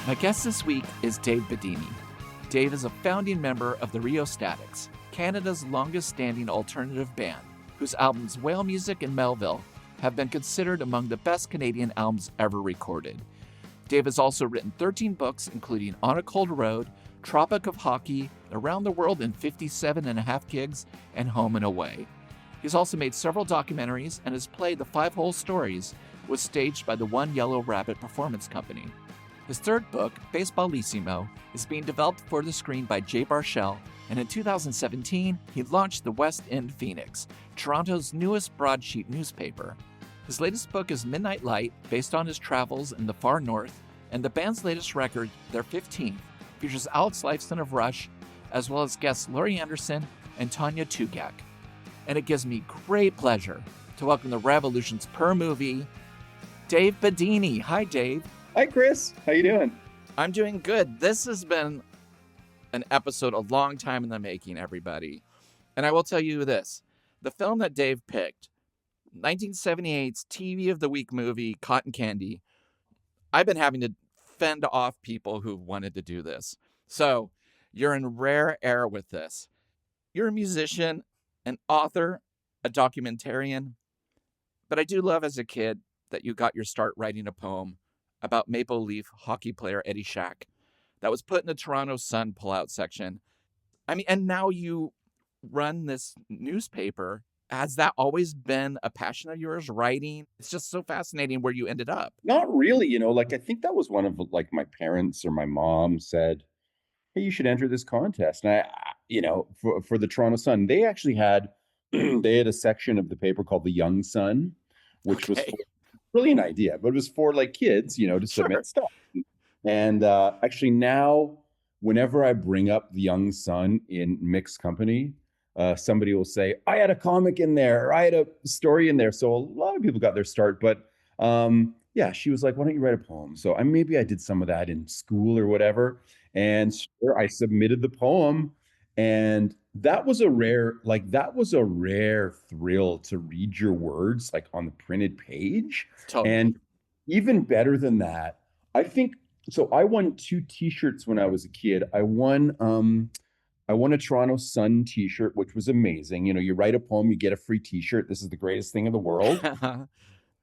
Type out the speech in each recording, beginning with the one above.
My guest this week is Dave Bidini. Dave is a founding member of the Rheostatics, Canada's longest-standing alternative band, whose albums Whale Music and Melville have been considered among the best Canadian albums ever recorded. Dave has also written 13 books, including On a Cold Road, Tropic of Hockey, Around the World in 57.5 Gigs, and Home and Away. He's also made several documentaries and has played The Five Whole Stories, was staged by the One Yellow Rabbit Performance Company. His third book, Baseballissimo, is being developed for the screen by Jay Baruchel, and in 2017, he launched the West End Phoenix, Toronto's newest broadsheet newspaper. His latest book is Midnight Light, based on his travels in the far north, and the band's latest record, their 15th, features Alex Lifeson of Rush, as well as guests Laurie Anderson and Tanya Tugak. And it gives me great pleasure to welcome the Revolutions Per Movie, Dave Bidini. Hi, Dave. Hi, Chris. How you doing? I'm doing good. This has been an episode a long time in the making, everybody. And I will tell you this. The film that Dave picked, 1978's TV of the Week movie, Cottoncandy, I've been having to fend off people who wanted to do this. So you're in rare air with this. You're a musician, an author, a documentarian. But I do love as a kid that you got your start writing a poem about Maple Leaf hockey player Eddie Shack that was put in the Toronto Sun pullout section. I mean, and now you run this newspaper. Has that always been a passion of yours, writing? It's just so fascinating where you ended up. Not really, I think that was one of my parents or my mom said, hey, you should enter this contest. And for the Toronto Sun, they actually had, they had a section of the paper called the Young Sun, which was brilliant idea, but it was for kids, to submit stuff. And actually now, whenever I bring up the Young Sun in mixed company, somebody will say, I had a comic in there, or I had a story in there. So a lot of people got their start, but she was like, why don't you write a poem? So maybe I did some of that in school or whatever. And sure, I submitted the poem, and that was a rare thrill to read your words on the printed page. Totally. And even better than that, I think, so I won 2 t-shirts when I was a kid. I won a Toronto Sun t-shirt, which was amazing. You write a poem, you get a free t-shirt. This is the greatest thing in the world.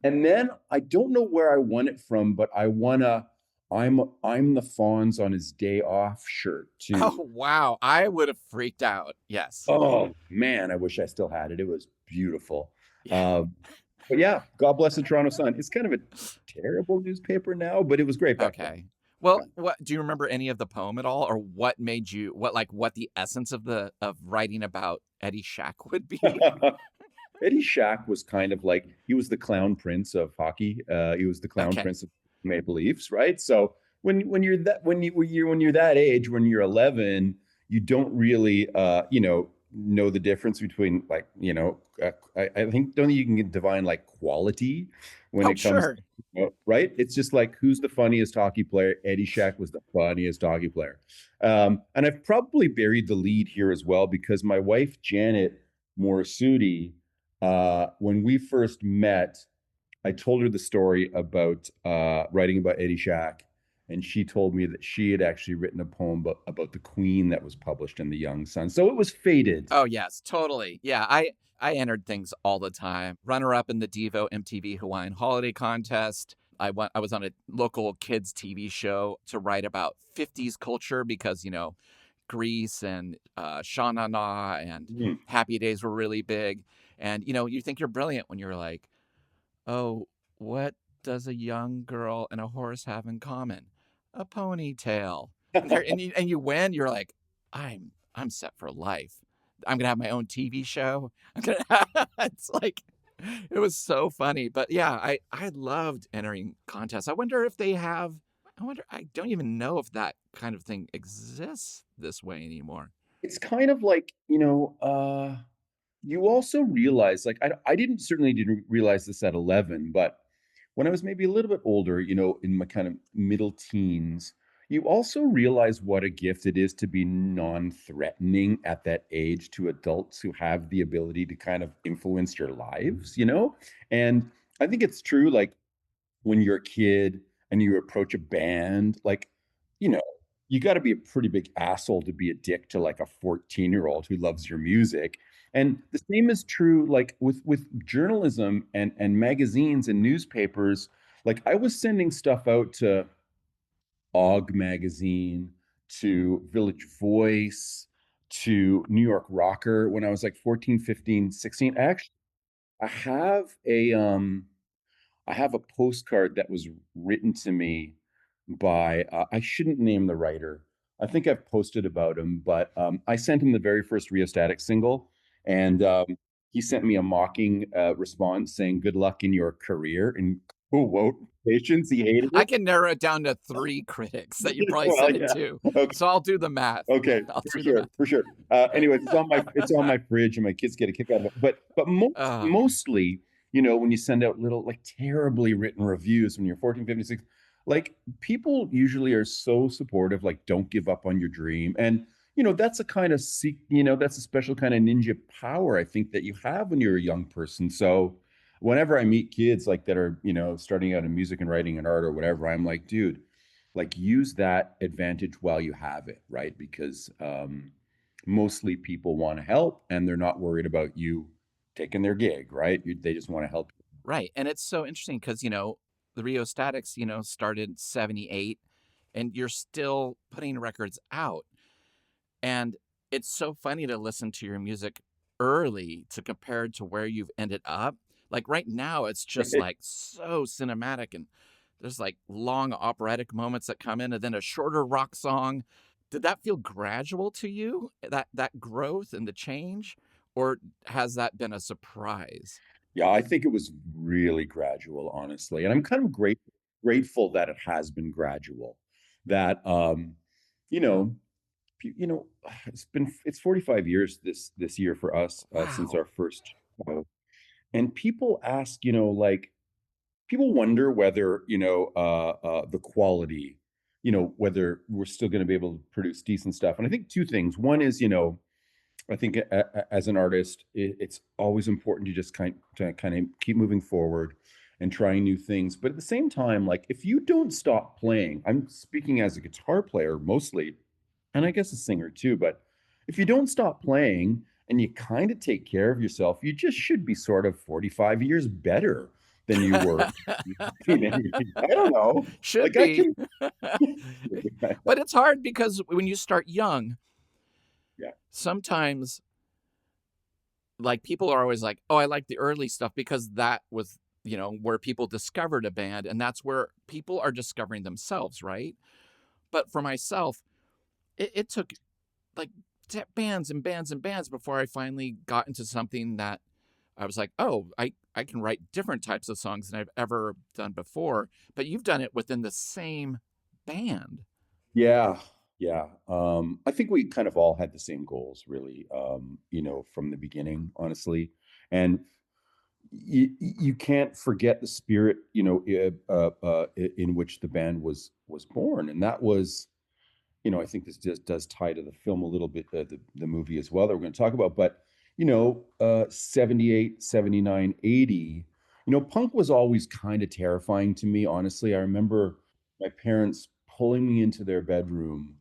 And then I don't know where I won it from, but I won a I'm the Fonz on his day off shirt too. Oh, wow. I would have freaked out. Yes. Oh man, I wish I still had it. It was beautiful. Yeah. But yeah, God bless the Toronto Sun. It's kind of a terrible newspaper now, but it was great back then. Okay. Well, what do you remember any of the poem at all, or what made you what the essence of writing about Eddie Shack would be? Eddie Shack was kind of he was the clown prince of hockey. He was the clown prince of Maple Leafs, right? So when you're that age, when you're 11, you don't really know the difference between I don't think you can define quality when it comes to, right? It's just who's the funniest hockey player? Eddie Shack was the funniest hockey player. And I've probably buried the lead here as well, because my wife Janet Morisuti, when we first met, I told her the story about writing about Eddie Shack, and she told me that she had actually written a poem about the Queen that was published in the Young Sun. So it was fated. Oh, yes, totally. Yeah, I entered things all the time. Runner-up in the Devo MTV Hawaiian Holiday Contest. I was on a local kids TV show to write about 50s culture because, Grease and Sha Na Na and Happy Days were really big. And, you think you're brilliant when you're like, oh, what does a young girl and a horse have in common? A ponytail. And you win, you're like, I'm set for life. I'm gonna have my own TV show. It's it was so funny. But yeah, I loved entering contests. I don't even know if that kind of thing exists this way anymore. It's kind of you also realize, I certainly didn't realize this at 11, but when I was maybe a little bit older, in my kind of middle teens, you also realize what a gift it is to be non-threatening at that age to adults who have the ability to kind of influence your lives, And I think it's true, when you're a kid and you approach a band, you know, you got to be a pretty big asshole to be a dick to like a 14-year-old who loves your music. And the same is true like with journalism and magazines and newspapers. Like I was sending stuff out to Og magazine, to Village Voice, to New York Rocker when I was like 14, 15, 16. Actually, I have a I have a postcard that was written to me by I shouldn't name the writer. I think I've posted about him, but I sent him the very first Rheostatics single, and he sent me a mocking response saying, "Good luck in your career." And quote patience. He hated I it. can narrow it down to 3 critics that you probably Well, sent it yeah. to. Okay. So I'll do the math. Okay, I'll for do the sure, math. for sure. Anyways, it's on my fridge, and my kids get a kick out of it. But mostly, when you send out little like terribly written reviews when you're 14, 15, 16, like people usually are so supportive, like don't give up on your dream. And that's a kind of that's a special kind of ninja power I think that you have when you're a young person. So whenever I meet kids like that are, starting out in music and writing and art or whatever, I'm like, dude, like use that advantage while you have it, right? Because mostly people want to help and they're not worried about you taking their gig, right? They just want to help. Right. And it's so interesting because, the Rheostatics, started 78 and you're still putting records out. And it's so funny to listen to your music early to compare to where you've ended up. Like right now, it's just like so cinematic and there's like long operatic moments that come in and then a shorter rock song. Did that feel gradual to you, that growth and the change? Or has that been a surprise? Yeah, I think it was really gradual, honestly. And I'm kind of grateful that it has been gradual. That you know, you know, it's 45 years this year for us since Wow. our first child. And people ask, like people wonder whether the quality, whether we're still going to be able to produce decent stuff. And I think two things. One is, I think as an artist, it's always important to just kind of keep moving forward and trying new things. But at the same time, like if you don't stop playing, I'm speaking as a guitar player mostly, and I guess a singer too, but if you don't stop playing and you kind of take care of yourself, you just should be sort of 45 years better than you were. I don't know. Should Like I be. can, But it's hard because when you start young, yeah. sometimes like people are always like, "Oh, I like the early stuff because that was, where people discovered a band and that's where people are discovering themselves, right?" But for myself, it took like bands and bands and bands before I finally got into something that I was like, "Oh, I can write different types of songs than I've ever done before." But you've done it within the same band. Yeah, yeah. I think we kind of all had the same goals, really, from the beginning, honestly. And you can't forget the spirit, in which the band was born, and that was, I think this just does tie to the film a little bit, the movie as well that we're going to talk about. But 78, 79, 80. Punk was always kind of terrifying to me, honestly. I remember my parents pulling me into their bedroom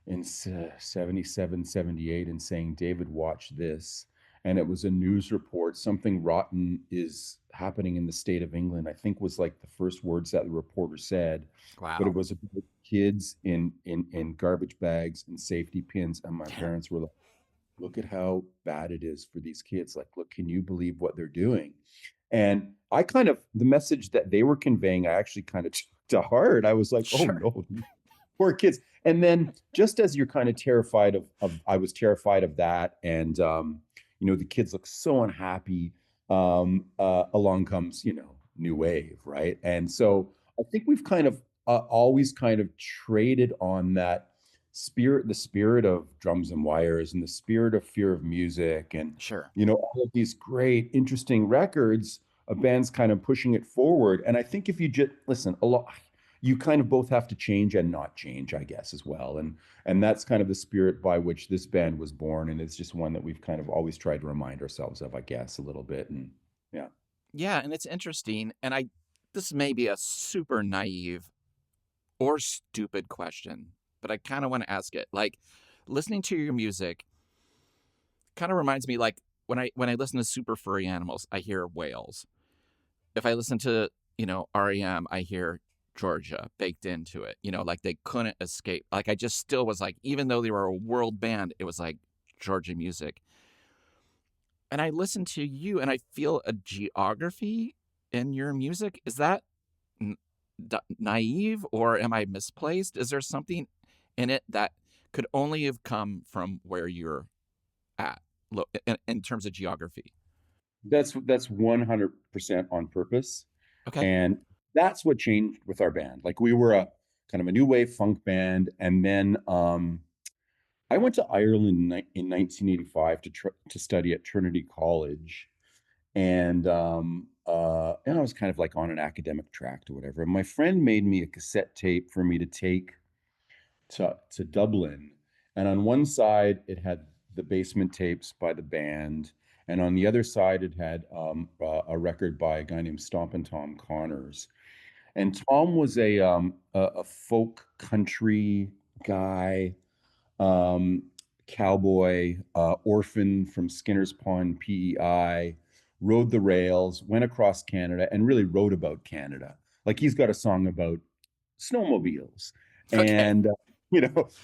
in 77, 78 and saying, "David, watch this." And it was a news report. Something rotten is happening in the state of England, I think was like the first words that the reporter said. But it Wow. was about kids in garbage bags and safety pins. And my parents were like, "Look at how bad it is for these kids. Like, look, can you believe what they're doing?" And I kind of, the message that they were conveying, I actually kind of took to heart. I was like, "Oh Sure. no, poor kids." And then just as you're kind of terrified of I was terrified of that. And, the kids look so unhappy. Along comes, new wave, right? And so I think we've kind of always kind of traded on that spirit, the spirit of drums and wires and the spirit of Fear of Music and, Sure. all of these great, interesting records of bands kind of pushing it forward. And I think if you just listen, a lot, you kind of both have to change and not change, I guess, as well. And that's kind of the spirit by which this band was born. And it's just one that we've kind of always tried to remind ourselves of, I guess, a little bit. And yeah. Yeah, and it's interesting. And this may be a super naive or stupid question, but I kind of want to ask it. Like, listening to your music kind of reminds me, like, when I listen to super furry animals, I hear whales. If I listen to, REM, I hear Georgia baked into it. Like they couldn't escape. Like I just still was like, even though they were a world band, it was like Georgia music. And I listen to you and I feel a geography in your music. Is that n- naive or am I misplaced? Is there something in it that could only have come from where you're at in terms of geography? That's 100% on purpose. Okay. And that's what changed with our band. Like we were a kind of a new wave funk band. And then I went to Ireland in 1985 to study at Trinity College. And I was kind of like on an academic track or whatever. And my friend made me a cassette tape for me to take to Dublin. And on one side, it had the basement tapes by the band. And on the other side, it had a record by a guy named Stompin Tom Conners. And Tom was a folk country guy, um, cowboy, orphan from Skinner's Pond, PEI, rode the rails, went across Canada, and really wrote about Canada. Like he's got a song about snowmobiles Okay. and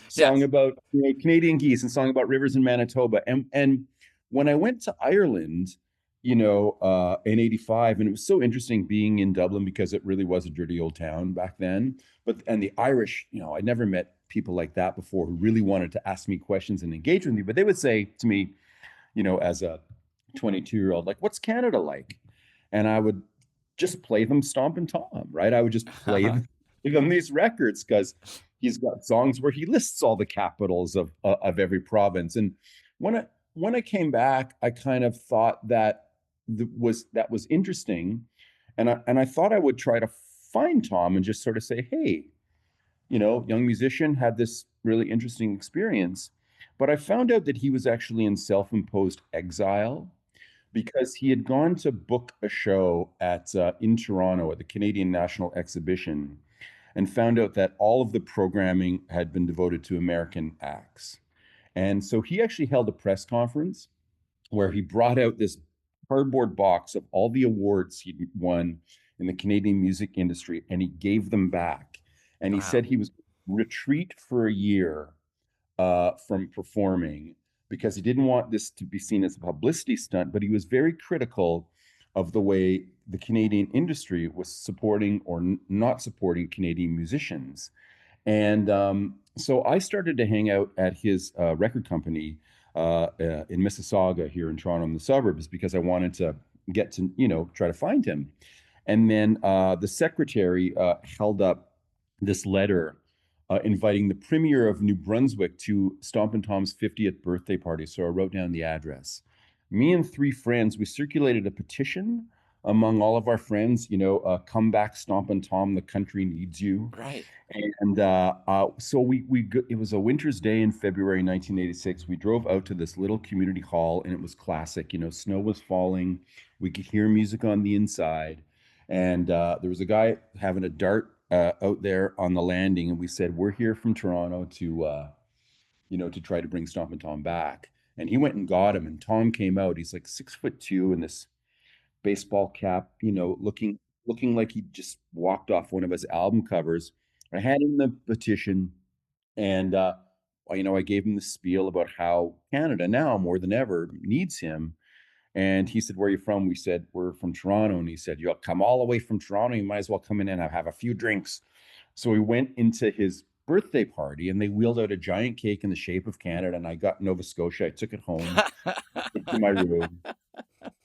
song Yes. about Canadian geese and song about rivers in Manitoba. And when I went to Ireland, in '85, and it was so interesting being in Dublin because it really was a dirty old town back then. And the Irish, I'd never met people like that before who really wanted to ask me questions and engage with me. But they would say to me, as a 22-year-old, like, what's Canada like? And I would just play them Stompin' Tom, right? I would just play Uh-huh. them, give them these records because he's got songs where he lists all the capitals of every province. And when I when I came back, I kind of thought that was interesting, and I thought I would try to find Tom and just sort of say, hey, young musician, had this really interesting experience. But I found out that he was actually in self-imposed exile because he had gone to book a show at in Toronto at the Canadian National Exhibition and found out that all of the programming had been devoted to American acts. And so he actually held a press conference where he brought out this cardboard box of all the awards he'd won in the Canadian music industry and he gave them back. And he Wow. said he was retreat for a year from performing because he didn't want this to be seen as a publicity stunt, but he was very critical of the way the Canadian industry was supporting or not supporting Canadian musicians. And so I started to hang out at his record company in Mississauga here in Toronto in the suburbs because I wanted to get to, try to find him. And then the secretary held up this letter inviting the Premier of New Brunswick to Stompin' Tom's 50th birthday party. So I wrote down the address. Me and three friends, we circulated a petition among all of our friends, come back, Stompin' Tom, the country needs you. Right. And so it was a winter's day in February 1986. We drove out to this little community hall and it was classic. Snow was falling. We could hear music on the inside. And there was a guy having a dart out there on the landing. And we said, we're here from Toronto to try to bring Stompin' Tom back. And he went and got him. And Tom came out. He's like 6'2" in this baseball cap, looking like he just walked off one of his album covers. I had him the petition, and I gave him the spiel about how Canada now more than ever needs him. And he said, "Where are you from?" We said, "We're from Toronto." And he said, "You'll come all the way from Toronto. You might as well come in and have a few drinks." So we went into his birthday party, and they wheeled out a giant cake in the shape of Canada. And I got Nova Scotia. I took it home to my room.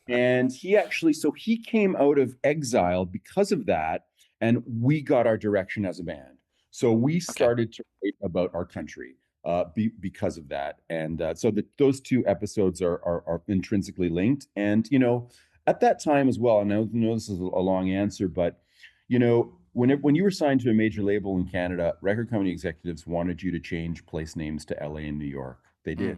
And so he came out of exile because of that, and we got our direction as a band. So we Okay. started to write about our country because of that. And so those two episodes are intrinsically linked. And, at that time as well, and I know this is a long answer, but, when you were signed to a major label in Canada, record company executives wanted you to change place names to LA and New York. They Mm. did.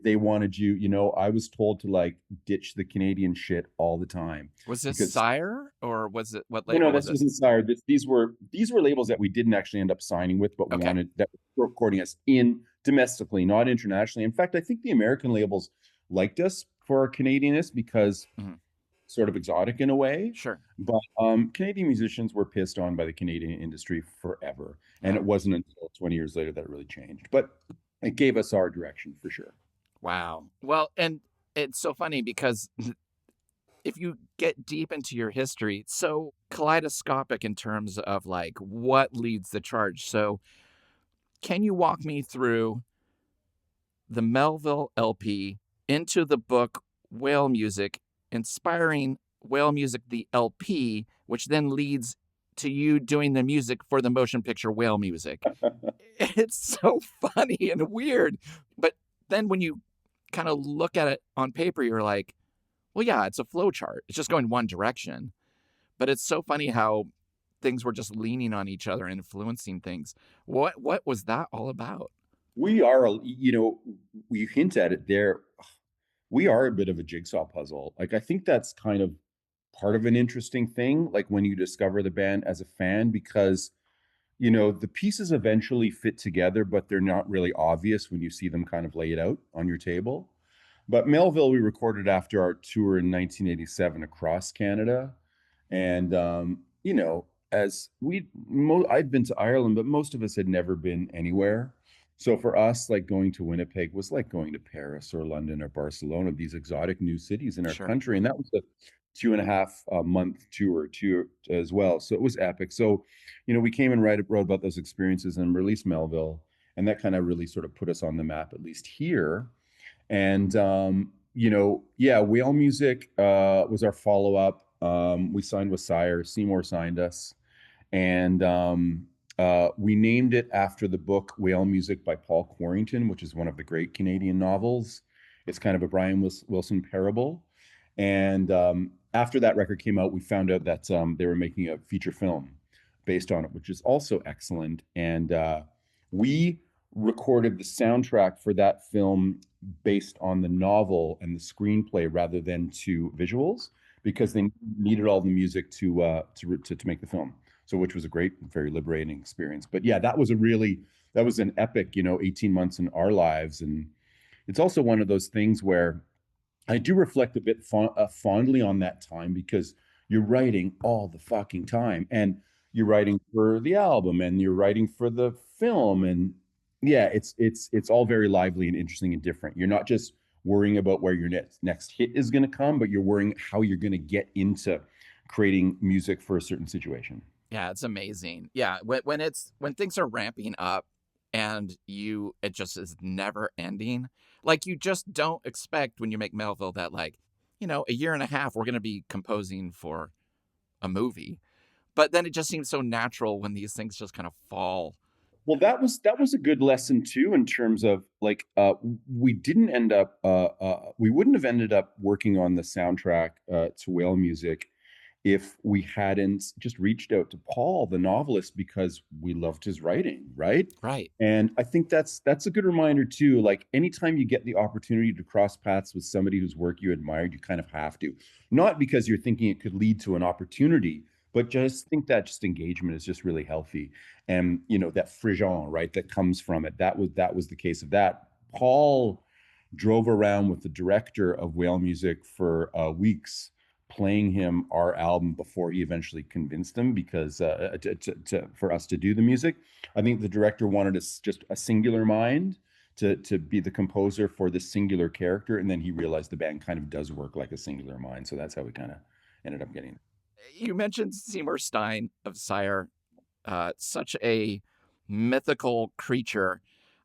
They wanted you, you know, I was told to like ditch the Canadian shit all the time Was this because Sire or was it, what no, no, label was this it? wasn't Sire. These were labels that we didn't actually end up signing with, but Okay. wanted that were recording us in domestically, not internationally. In fact, I think the American labels liked us for our Canadianness because Mhm. sort of exotic in a way. Sure. But Canadian musicians were pissed on by the Canadian industry forever, and Yeah. it wasn't until 20 years later that it really changed. But it gave us our direction for sure. Wow. Well, and it's so funny because if you get deep into your history, it's so kaleidoscopic in terms of like what leads the charge. So, can you walk me through the Melville LP into the book Whale Music, inspiring Whale Music, the LP, which then leads to you doing the music for the motion picture Whale Music? It's so funny and weird. But then when you kind of look at it on paper, you're like, well, yeah, it's a flow chart. It's just going one direction. But it's so funny how things were just leaning on each other and influencing things. What was that all about? We are, you know, we hint at it there. We are a bit of a jigsaw puzzle. Like, I think that's kind of part of an interesting thing, like when you discover the band as a fan, because, you know, the pieces eventually fit together, but they're not really obvious when you see them kind of laid out on your table. But Melville, we recorded after our tour in 1987 across Canada. And, you know, I'd been to Ireland, but most of us had never been anywhere. So for us, like going to Winnipeg was like going to Paris or London or Barcelona, these exotic new cities in our Sure. country. And that was a 2.5 month tour as well. So it was epic. So, you know, we came and wrote about those experiences and released Melville. And that kind of really sort of put us on the map, at least here. And you know, yeah, Whale Music was our follow up. We signed with Sire. Seymour signed us, and we named it after the book Whale Music by Paul Quarrington, which is one of the great Canadian novels. It's kind of a Brian Wilson parable. And after that record came out, we found out that they were making a feature film based on it, which is also excellent. And we recorded the soundtrack for that film based on the novel and the screenplay rather than to visuals because they needed all the music to make the film. So which was a great, very liberating experience. But yeah, that was an epic, you know, 18 months in our lives. And it's also one of those things where I do reflect a bit fondly on that time because you're writing all the fucking time and you're writing for the album and you're writing for the film and yeah, it's all very lively and interesting and different. You're not just worrying about where your next hit is going to come, but you're worrying how you're going to get into creating music for a certain situation. Yeah, it's amazing. Yeah, when things are ramping up and it just is never ending. Like you just don't expect when you make Melville that like, a year and a half we're going to be composing for a movie. But then it just seems so natural when these things just kind of fall. Well, that was a good lesson too in terms of like we didn't end up we wouldn't have ended up working on the soundtrack to Whale Music if we hadn't just reached out to Paul, the novelist, because we loved his writing, right? Right. And I think that's a good reminder too. Like anytime you get the opportunity to cross paths with somebody whose work you admired, you kind of have to. Not because you're thinking it could lead to an opportunity, but just think that just engagement is just really healthy. And you know, that frisson, right, that comes from it. That was the case of that. Paul drove around with the director of Whale Music for weeks playing him our album before he eventually convinced him because for us to do the music. I think the director wanted us just a singular mind to be the composer for this singular character, and then he realized the band kind of does work like a singular mind. So that's how we kind of ended up getting it. You mentioned Seymour Stein of Sire, such a mythical creature.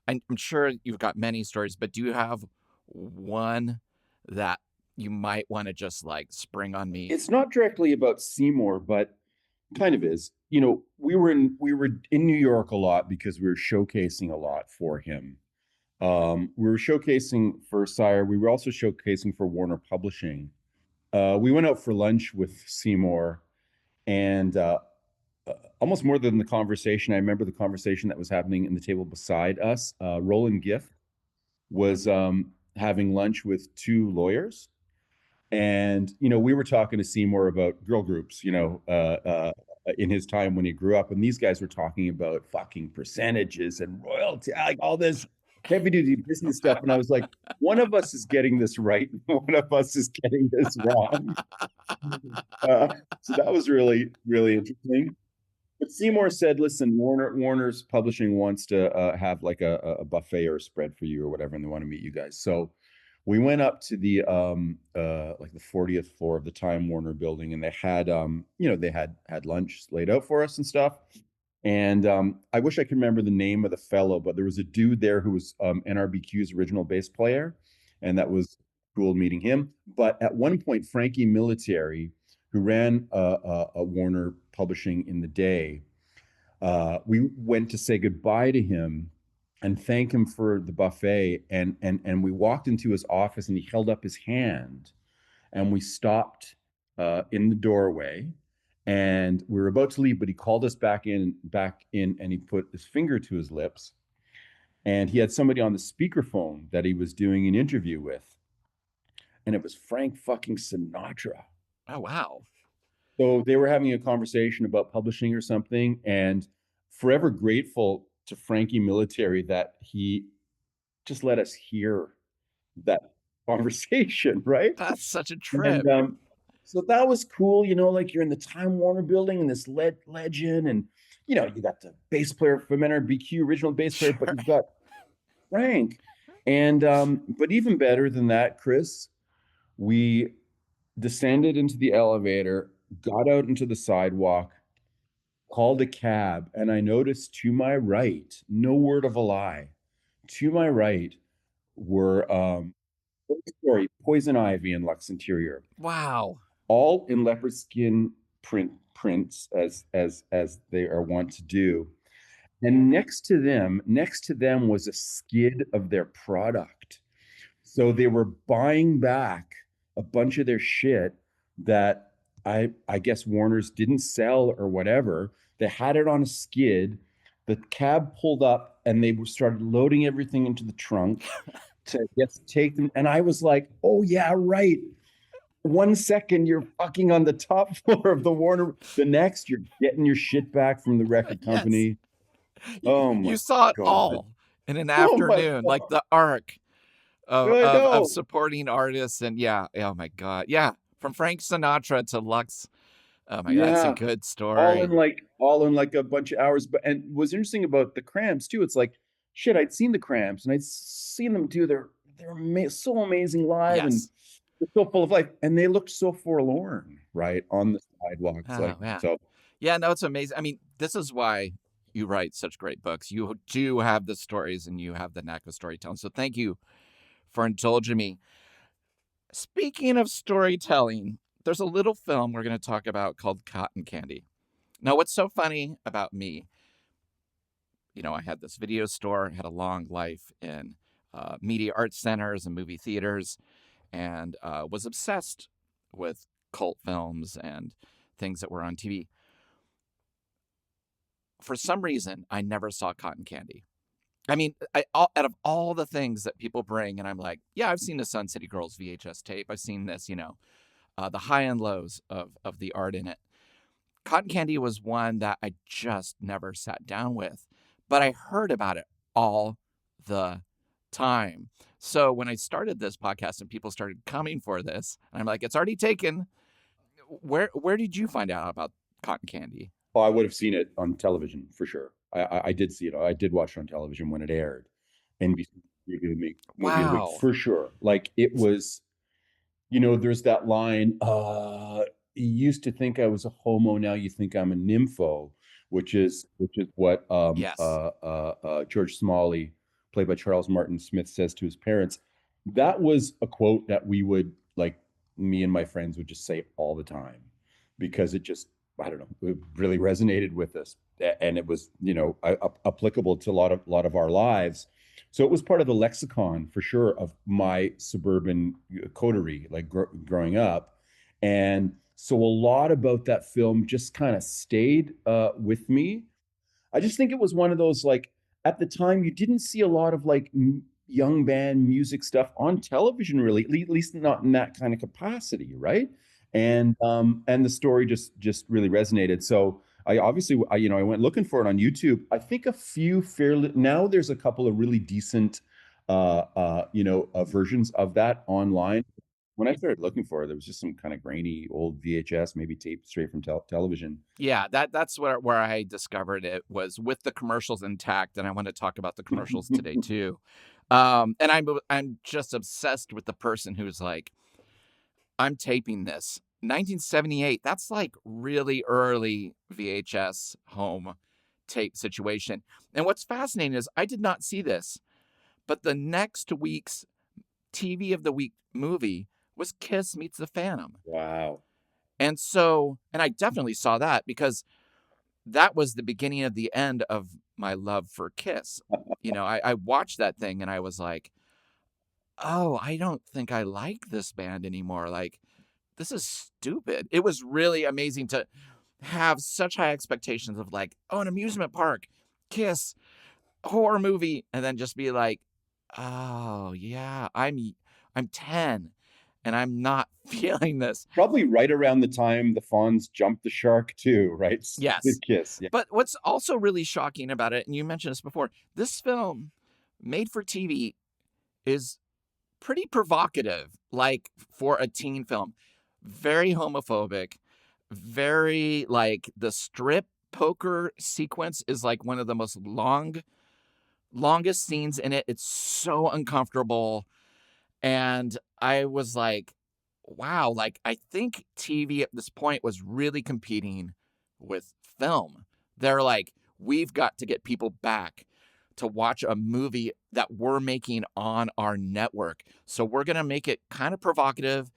I'm sure you've got many stories, but do you have one that you might want to just like spring on me? It's not directly about Seymour, but kind of is. You know, we were in New York a lot because we were showcasing a lot for him. We were showcasing for Sire. We were also showcasing for Warner Publishing. We went out for lunch with Seymour, and almost more than the conversation, I remember the conversation that was happening in the table beside us. Roland Gift was having lunch with two lawyers. And, you know, we were talking to Seymour about girl groups, you know, in his time when he grew up. And these guys were talking about fucking percentages and royalty, like all this heavy duty business stuff. And I was like, one of us is getting this right. One of us is getting this wrong. So that was really, really interesting. But Seymour said, "Listen, Warner's Publishing wants to have like a buffet or a spread for you or whatever, and they want to meet you guys." So we went up to the like the 40th floor of the Time Warner building, and they had you know, they had lunch laid out for us and stuff. And I wish I could remember the name of the fellow, but there was a dude there who was NRBQ's original bass player, and that was cool meeting him. But at one point, Frankie Military, who ran a Warner Publishing in the day, we went to say goodbye to him and thank him for the buffet. And we walked into his office and he held up his hand, and we stopped in the doorway, and we were about to leave, but he called us back in, and he put his finger to his lips, and he had somebody on the speakerphone that he was doing an interview with, and it was Frank fucking Sinatra. Oh, wow. So they were having a conversation about publishing or something, and forever grateful to Frankie Military that he just let us hear that conversation, right? That's such a trip. And so that was cool, you know, like you're in the Time Warner building and this legend, and you know, you got the bass player from NRBQ, original bass player, but you've got Frank. And but even better than that, Chris, we descended into the elevator, got out into the sidewalk, called a cab, and I noticed to my right, no word of a lie, to my right were Poison Ivy and Lux Interior. Wow. All in leopard skin prints as they are wont to do. And next to them was a skid of their product. So they were buying back a bunch of their shit that I guess Warner's didn't sell or whatever. They had it on a skid. The cab pulled up and they started loading everything into the trunk to take them. And I was like, oh yeah, right. 1 second you're fucking on the top floor of the Warner. The next you're getting your shit back from the record company. Yes. Oh my You saw it God. all in an afternoon, like the arc of supporting artists. And yeah, oh my God. Yeah. From Frank Sinatra to Lux. Oh my God, that's a good story. All in like a bunch of hours. But and what's interesting about the Cramps too, it's like, shit, I'd seen the Cramps and I'd seen them do they're so amazing live, and they're so full of life, and they looked so forlorn, right, on the sidewalks. So yeah, no, it's amazing. I mean, this is why you write such great books. You do have the stories and you have the knack of storytelling. So thank you for indulging me. Speaking of storytelling, there's a little film we're going to talk about called Cottoncandy. Now, what's so funny about me, you know, I had this video store, had a long life in media arts centers and movie theaters, and was obsessed with cult films and things that were on TV. For some reason, I never saw Cottoncandy. I mean, out of all the things that people bring, and I'm like, yeah, I've seen the Sun City Girls VHS tape. I've seen this, you know, the high and lows of the art in it. Cottoncandy was one that I just never sat down with, but I heard about it all the time. So when I started this podcast and people started coming for this, I'm like, it's already taken. Where did you find out about Cottoncandy? Oh, I would have seen it on television for sure. I did see it. I did watch it on television when it aired. NBC movie of the week for sure. Like it was, you know, there's that line, you used to think I was a homo, now you think I'm a nympho, which is what George Smalley, played by Charles Martin Smith, says to his parents. That was a quote that we would, like, me and my friends would just say all the time, because it just, I don't know, it really resonated with us, and it was, you know, applicable to a lot of our lives. So it was part of the lexicon for sure of my suburban coterie, like growing up. And so a lot about that film just kind of stayed with me. I just think it was one of those, like, at the time you didn't see a lot of like young band music stuff on television, really, at least not in that kind of capacity, right? And the story just really resonated. So I obviously, I went looking for it on YouTube. I think a few fairly now there's a couple of really decent versions of that online. When I started looking for it, there was just some kind of grainy old VHS, maybe taped straight from television. Yeah, that's where I discovered it, was with the commercials intact, and I want to talk about the commercials today too. And I'm just obsessed with the person who's like, I'm taping this 1978. That's like really early VHS home tape situation. And what's fascinating is I did not see this, but the next week's TV of the week movie was Kiss Meets the Phantom. Wow. And I definitely saw that because that was the beginning of the end of my love for Kiss. I watched that thing and I was like, oh, I don't think I like this band anymore. Like, this is stupid. It was really amazing to have such high expectations of like, oh, an amusement park, Kiss, horror movie, and then just be like, oh yeah, I'm 10 and I'm not feeling this. Probably right around the time the Fonz jumped the shark too, right? Yes. Good Kiss. Yeah. But what's also really shocking about it, and you mentioned this before, this film, made for TV, is pretty provocative, like for a teen film. Very homophobic, very like the strip poker sequence is like one of the most longest scenes in it. It's so uncomfortable. And I was like, wow, like I think TV at this point was really competing with film. They're like, we've got to get people back to watch a movie that we're making on our network. So we're going to make it kind of provocative,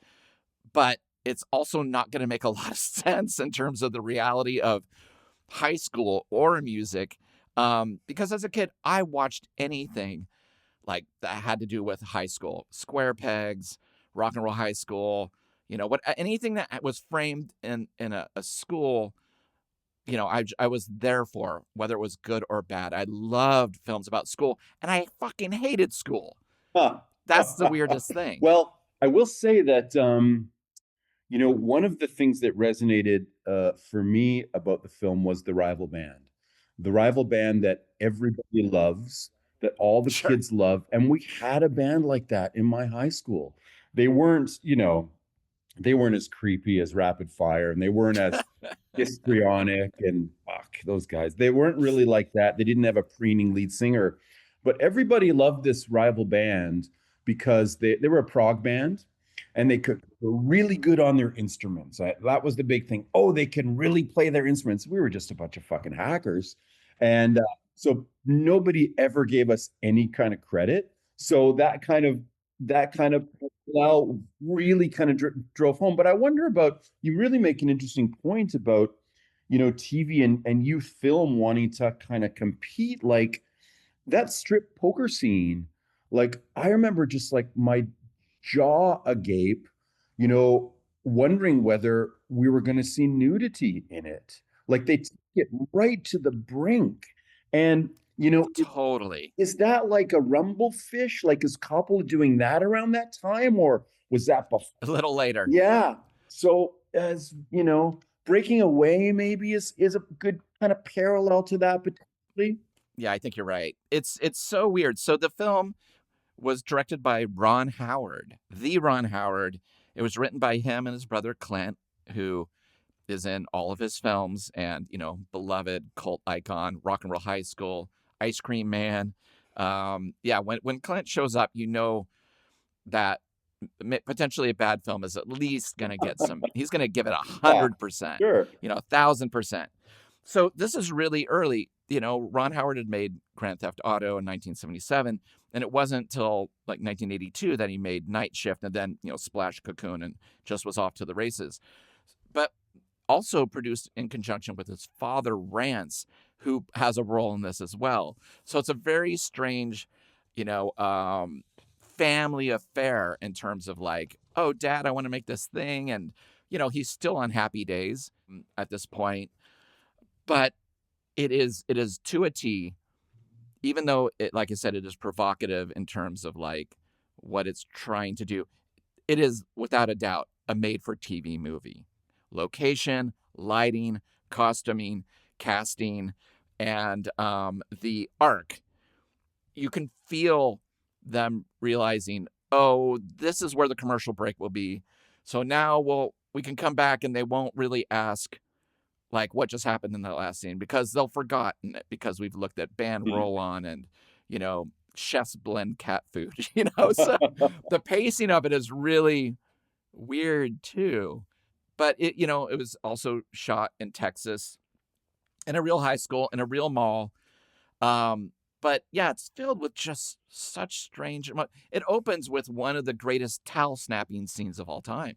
but it's also not going to make a lot of sense in terms of the reality of high school or music. Because as a kid, I watched anything like that had to do with high school, Square Pegs, Rock and Roll High School, anything that was framed in a school, I was there for, whether it was good or bad. I loved films about school, and I fucking hated school. Huh. That's the weirdest thing. Well, I will say that one of the things that resonated for me about the film was the rival band. The rival band that everybody loves, that all the Sure. kids love. And we had a band like that in my high school. They weren't as creepy as Rapid Fire, and they weren't as histrionic and fuck those guys. They weren't really like that. They didn't have a preening lead singer, but everybody loved this rival band because they were a prog band and were really good on their instruments. That was the big thing. Oh, they can really play their instruments. We were just a bunch of fucking hackers. And so nobody ever gave us any kind of credit. So that kind of well really kind of drove home. But I wonder about, you really make an interesting point about, TV and youth film wanting to kind of compete, like that strip poker scene. Like I remember just like my jaw agape, wondering whether we were going to see nudity in it. Like they take it right to the brink. And, Totally. is that like a rumble fish? Like is Coppola doing that around that time, or was that before? A little later. Yeah. So as, Breaking Away maybe is a good kind of parallel to that potentially. Yeah, I think you're right. It's so weird. So the film was directed by Ron Howard, the Ron Howard. It was written by him and his brother Clint, who is in all of his films and, beloved cult icon, Rock and Roll High School, Ice Cream Man. When Clint shows up, that potentially a bad film is at least going to get he's going to give it 100%, Sure. 1,000%. So this is really early. Ron Howard had made Grand Theft Auto in 1977, and it wasn't till like 1982 that he made Night Shift, and then, Splash Cocoon, and just was off to the races. But also produced in conjunction with his father, Rance, who has a role in this as well. So it's a very strange, family affair in terms of like, oh, Dad, I want to make this thing. And, he's still on Happy Days at this point. But it is to a T even though it, like I said, it is provocative in terms of like what it's trying to do, it is without a doubt a made-for-TV movie. Location, lighting, costuming, casting, and the arc. You can feel them realizing, oh, this is where the commercial break will be. So now we can come back and they won't really ask like what just happened in the last scene because they'll forgotten it because we've looked at band roll on and, you know, chef's blend cat food, you know. So the pacing of it is really weird too. But it, you know, it was also shot in Texas in a real high school, in a real mall. But yeah, it's filled with just such strange. It opens with one of the greatest towel snapping scenes of all time.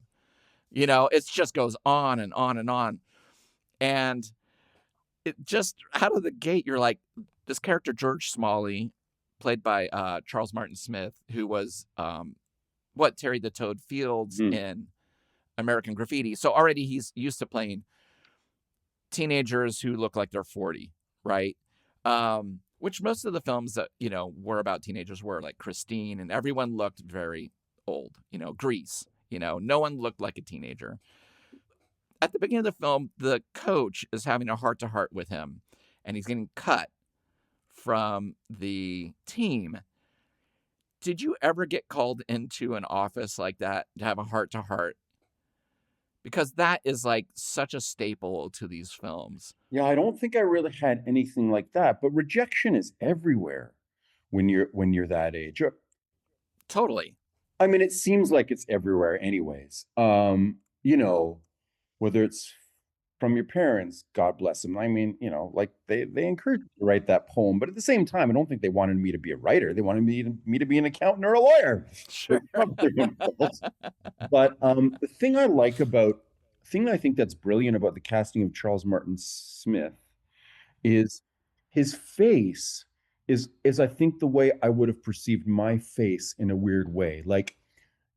You know, it just goes on and on and on. And it just out of the gate, you're like, this character, George Smalley, played by Charles Martin Smith, who was Terry the Toad Fields in American Graffiti. So already he's used to playing teenagers who look like they're 40, right? Which most of the films that, you know, were about teenagers were, like Christine, and everyone looked very old, you know, Grease, you know, no one looked like a teenager. At the beginning of the film, the coach is having a heart-to-heart with him, and he's getting cut from the team. Did you ever get called into an office like that to have a heart-to-heart? Because that is like such a staple to these films. Yeah, I don't think I really had anything like that, but rejection is everywhere when you're that age. Totally. I mean, it seems like it's everywhere anyways. You know, whether it's from your parents, God bless them. I mean, you know, like they encouraged me to write that poem, but at the same time, I don't think they wanted me to be a writer. They wanted me to be an accountant or a lawyer. Sure. But the thing I think that's brilliant about the casting of Charles Martin Smith is his face is I think the way I would have perceived my face in a weird way. Like,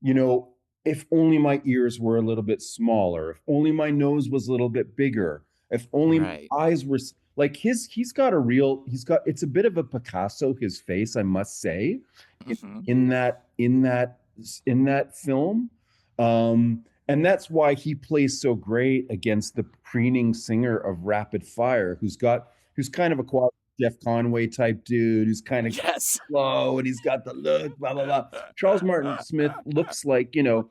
you know, if only my ears were a little bit smaller, if only my nose was a little bit bigger, if only right. my eyes were like he's got it's a bit of a Picasso, his face, I must say, in that film. And that's why he plays so great against the preening singer of Rapid Fire, who's kind of a quasi Jeff Conway type dude, who's kind of slow and he's got the look, blah blah blah. Charles Martin Smith looks like, you know,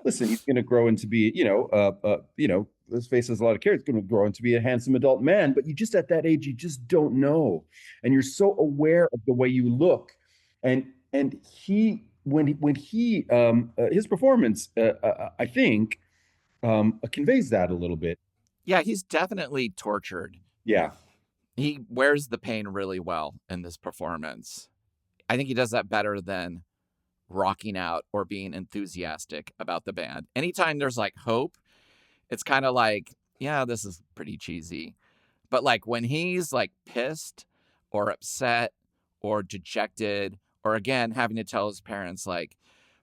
listen, he's going to grow into be, you know, his face has a lot of character. He's going to grow into be a handsome adult man, but you just at that age, you just don't know, and you're so aware of the way you look, and he when he his performance, I think, conveys that a little bit. Yeah, he's definitely tortured. Yeah. He wears the pain really well in this performance. I think he does that better than rocking out or being enthusiastic about the band. Anytime there's like hope, it's kind of like, yeah, this is pretty cheesy. But like when he's like pissed or upset or dejected, or again, having to tell his parents, like,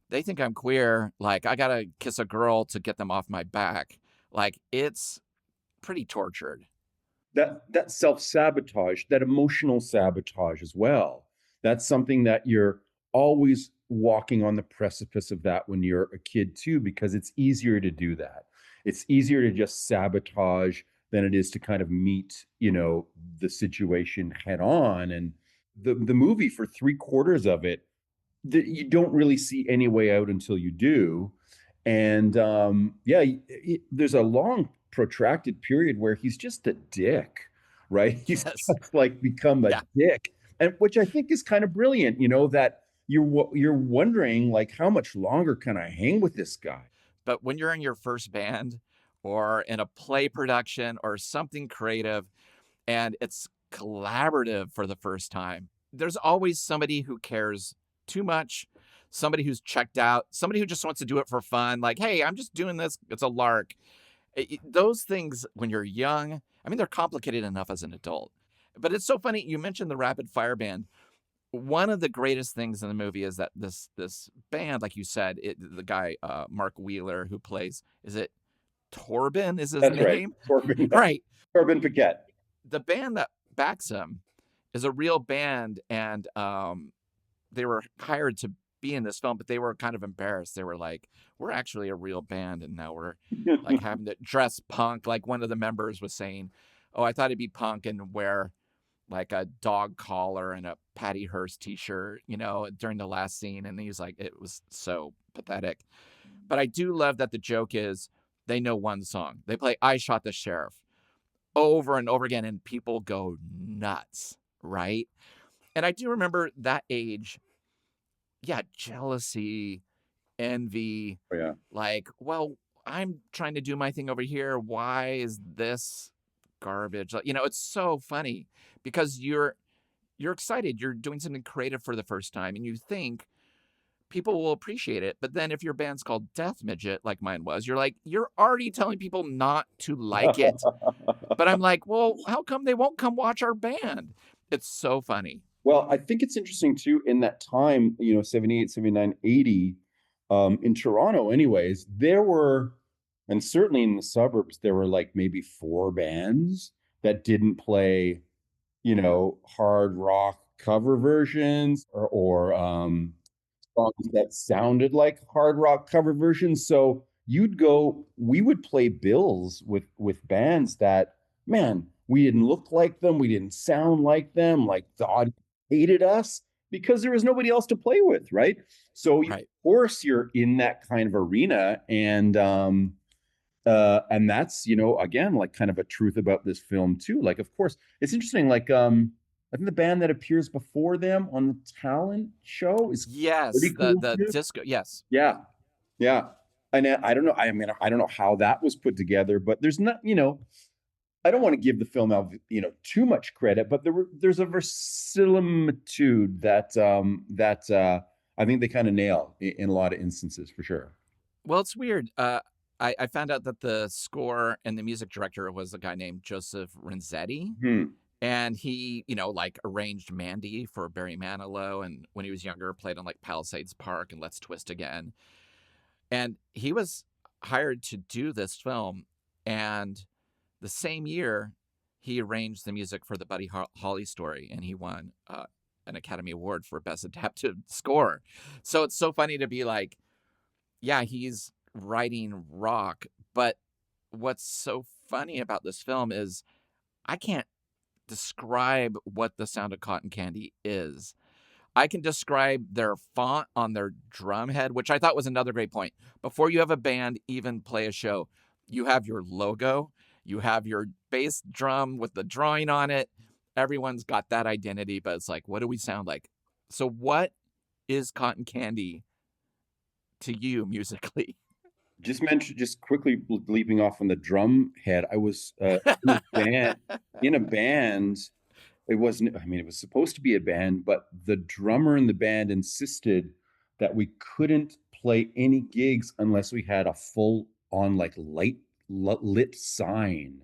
they think I'm queer, like, I gotta kiss a girl to get them off my back. Like, it's pretty tortured. That self-sabotage, that emotional sabotage as well. That's something that you're always walking on the precipice of that when you're a kid too, because it's easier to do that. It's easier to just sabotage than it is to kind of meet, you know, the situation head on. And the movie, for 3/4 of it, you don't really see any way out until you do. And there's a long protracted period where he's just a dick, right? He's just like become a dick, and which I think is kind of brilliant, you know, that you're wondering, like, how much longer can I hang with this guy? But when you're in your first band or in a play production or something creative and it's collaborative for the first time, there's always somebody who cares too much, somebody who's checked out, somebody who just wants to do it for fun. Like, hey, I'm just doing this. It's a lark. Those things when you're young, I mean, they're complicated enough as an adult. But it's so funny. You mentioned the Rapid Fire Band. One of the greatest things in the movie is that this band, like you said, the guy, Mark Wheeler, who plays, is it Torben is his name? Right. Torben. Right. Torben Piquet. The band that backs him is a real band, and they were hired to be in this film, but they were kind of embarrassed. They were like, "We're actually a real band, and now we're like having to dress punk." Like one of the members was saying, "Oh, I thought it'd be punk and wear like a dog collar and a Patty Hearst t-shirt, you know, during the last scene." And he's like, it was so pathetic. But I do love that the joke is they know one song. They play "I Shot the Sheriff" over and over again, and people go nuts, right? And I do remember that age, yeah, jealousy, envy, Oh, yeah. like, well, I'm trying to do my thing over here. Why is this garbage? You know, it's so funny because you're excited. You're doing something creative for the first time, and you think people will appreciate it. But then if your band's called Death Midget, like mine was, you're like, you're already telling people not to like it. But I'm like, well, how come they won't come watch our band? It's so funny. Well, I think it's interesting too, in that time, 78, 79, 80, in Toronto anyways, there were, and certainly in the suburbs, there were like maybe 4 bands that didn't play, hard rock cover versions or songs that sounded like hard rock cover versions. So we would play bills with bands that, man, we didn't look like them, we didn't sound like them, like the audience hated us because there was nobody else to play with, right? So Right. of course you're in that kind of arena, and that's, again, like kind of a truth about this film too. Like, of course, it's interesting. Like, I think the band that appears before them on the talent show is Yes, pretty cool the too. disco. Yes. Yeah, yeah. And I don't know. I mean, I don't know how that was put together, but there's not, I don't want to give the film out, too much credit, but there's a verisimilitude that I think they kind of nail in a lot of instances for sure. Well, it's weird. I found out that the score and the music director was a guy named Joseph Renzetti. Hmm. And he, you know, like arranged Mandy for Barry Manilow. And when he was younger, played on like Palisades Park and Let's Twist Again. And he was hired to do this film. And the same year, he arranged the music for the Buddy Holly story. And he won an Academy Award for Best Adapted Score. So it's so funny to be like, yeah, he's writing rock. But what's so funny about this film is I can't describe what the sound of Cottoncandy is. I can describe their font on their drum head, which I thought was another great point. Before you have a band even play a show, you have your logo, you have your bass drum with the drawing on it. Everyone's got that identity, but it's like, what do we sound like? So what is Cottoncandy to you musically? Just quickly leaping off on the drum head. I was in a band. It wasn't, I mean, it was supposed to be a band, but the drummer in the band insisted that we couldn't play any gigs unless we had a full on like lit sign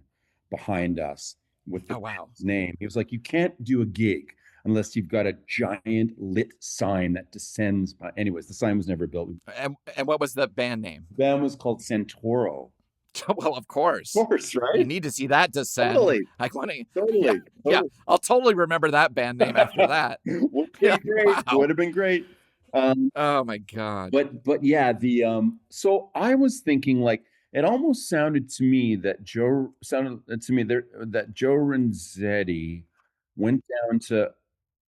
behind us with the Oh, wow. band's name. He was like, you can't do a gig unless you've got a giant lit sign that descends. Anyways, the sign was never built. And what was the band name? The band was called Santoro. Well, of course. Of course, You right? need to see that descend. Totally. I want to. Totally. Yeah, I'll totally remember that band name after that. Would Yeah, be great. wow. Would have been great. Oh my God. But yeah, so I was thinking like it almost sounded to me that Joe Renzetti went down to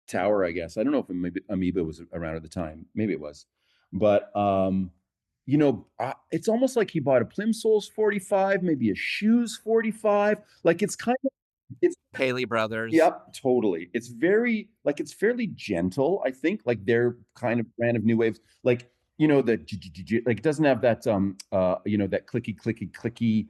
Tower, I guess. I don't know if maybe Amoeba was around at the time. Maybe it was. But it's almost like he bought a Plimsolls 45, maybe a Shoes 45. Like it's Paley Brothers. Yep, totally. It's fairly gentle, I think. Like their kind of brand of new waves. Like, like it doesn't have that that clicky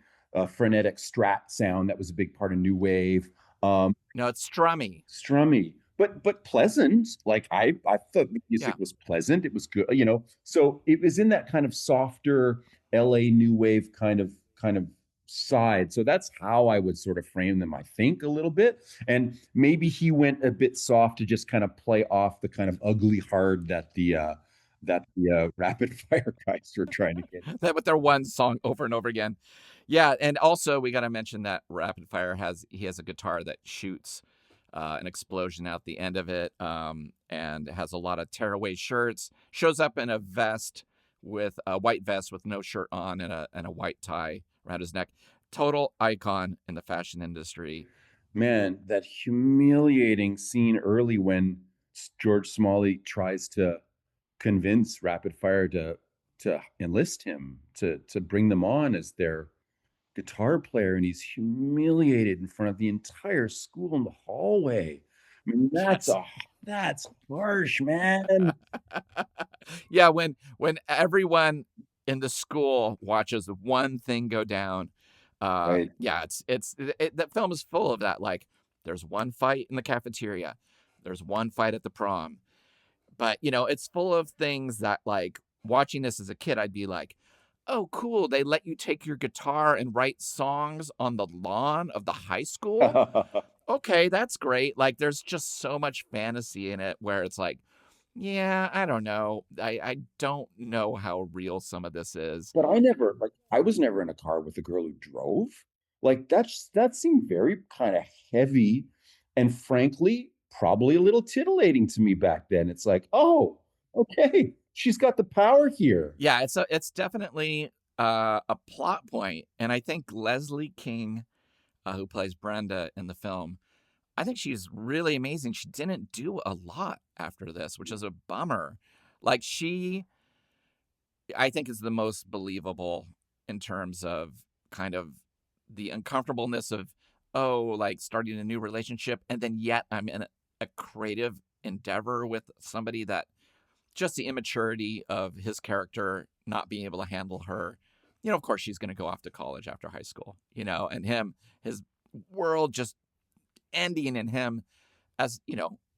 frenetic strat sound that was a big part of new wave. No, it's strummy. Strummy. But pleasant. Like I thought the music was pleasant. It was good, So it was in that kind of softer LA new wave kind of side. So that's how I would sort of frame them, I think, a little bit. And maybe he went a bit soft to just kind of play off the kind of ugly hard that the rapid fire guys were trying to get. That with their one song over and over again. Yeah, and also we got to mention that Rapid Fire has a guitar that shoots an explosion out the end of it, and has a lot of tearaway shirts. Shows up in a vest with a white vest with no shirt on and a white tie around his neck. Total icon in the fashion industry. Man, that humiliating scene early when George Smalley tries to convince Rapid Fire to enlist him to bring them on as their guitar player, and he's humiliated in front of the entire school in the hallway. I mean, Yes. that's harsh, man. Yeah, when everyone in the school watches one thing go down, Right. yeah, that film is full of that. Like, there's one fight in the cafeteria, there's one fight at the prom, but it's full of things that, like, watching this as a kid, I'd be like, oh, cool, they let you take your guitar and write songs on the lawn of the high school. Okay, that's great. Like, there's just so much fantasy in it where it's like, yeah, I don't know. I don't know how real some of this is. But I was never in a car with a girl who drove. Like that seemed very kind of heavy and frankly, probably a little titillating to me back then. It's like, oh, okay, she's got the power here. Yeah, it's definitely a plot point, and I think Leslie King, who plays Brenda in the film, I think she's really amazing. She didn't do a lot after this, which is a bummer. Like, she, I think, is the most believable in terms of kind of the uncomfortableness of, oh, like, starting a new relationship, and then yet I'm in a creative endeavor with somebody that, just the immaturity of his character not being able to handle her. Of course she's going to go off to college after high school, and his world just ending, in him as,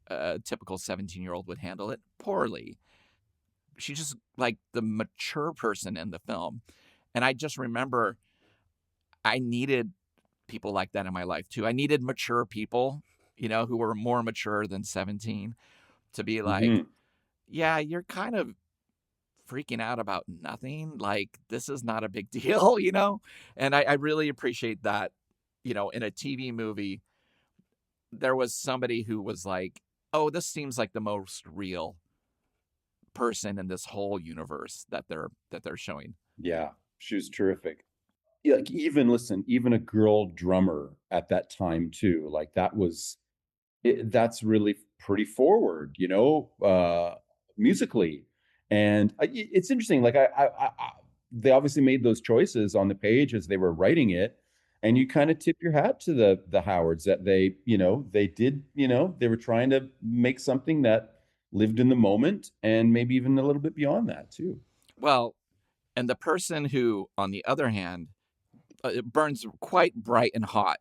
a typical 17-year-old would handle it poorly. She's just like the mature person in the film. And I just remember I needed people like that in my life too. I needed mature people, who were more mature than 17, to be like, Mhm. yeah, you're kind of freaking out about nothing. Like, this is not a big deal, And I really appreciate that, in a TV movie, there was somebody who was like, oh, this seems like the most real person in this whole universe that they're showing. Yeah, she was terrific. Yeah, like even a girl drummer at that time too. Like that's really pretty forward, musically. And it's interesting. Like they obviously made those choices on the page as they were writing it, and you kind of tip your hat to the Howards that they did, they were trying to make something that lived in the moment and maybe even a little bit beyond that too. Well, and the person who, on the other hand, it burns quite bright and hot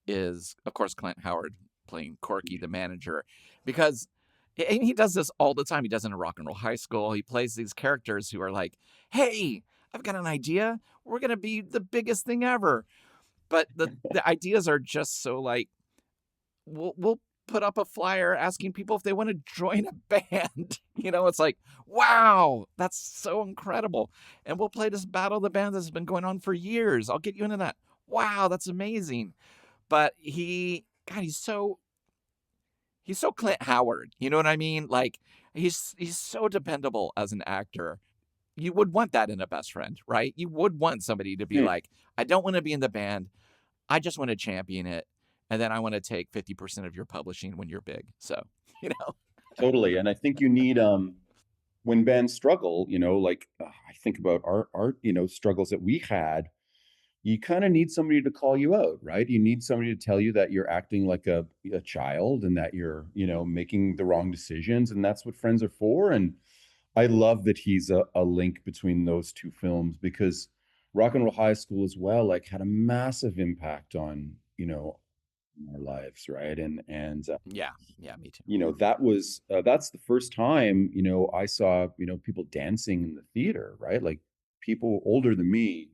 is, of course, Clint Howard playing Corky, the manager, because he does this all the time. He does it in Rock and Roll High School. He plays these characters who are like, hey, I've got an idea. We're going to be the biggest thing ever. But the ideas are just so like, we'll put up a flyer asking people if they want to join a band. It's like, wow, that's so incredible. And we'll play this Battle of the Bands that's been going on for years. I'll get you into that. Wow, that's amazing. But he's so Clint Howard. You know what I mean? Like, he's so dependable as an actor. You would want that in a best friend, right? You would want somebody to be Hmm. like, I don't want to be in the band. I just want to champion it. And then I want to take 50% of your publishing when you're big. So, Totally. And I think you need when bands struggle, like I think about our struggles that we had, you kind of need somebody to call you out, right? You need somebody to tell you that you're acting like a child and that you're, making the wrong decisions. And that's what friends are for. And I love that he's a link between those two films because Rock and Roll High School as well, like had a massive impact on, our lives, right? And yeah, me too. that's the first time, I saw, people dancing in the theater, right? Like people older than me,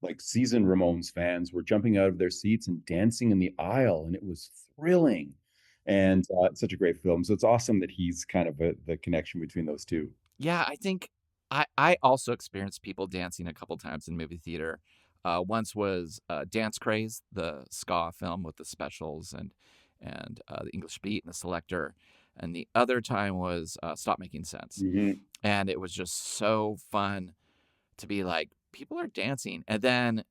like seasoned Ramones fans were jumping out of their seats and dancing in the aisle, and it was thrilling. And it's such a great film. So it's awesome that he's kind of the connection between those two. Yeah, I think I also experienced people dancing a couple times in movie theater. Once was Dance Craze, the ska film with the specials, and and the English Beat and the Selector. And the other time was Stop Making Sense. Mm-hmm. And it was just so fun to be like, people are dancing. And then,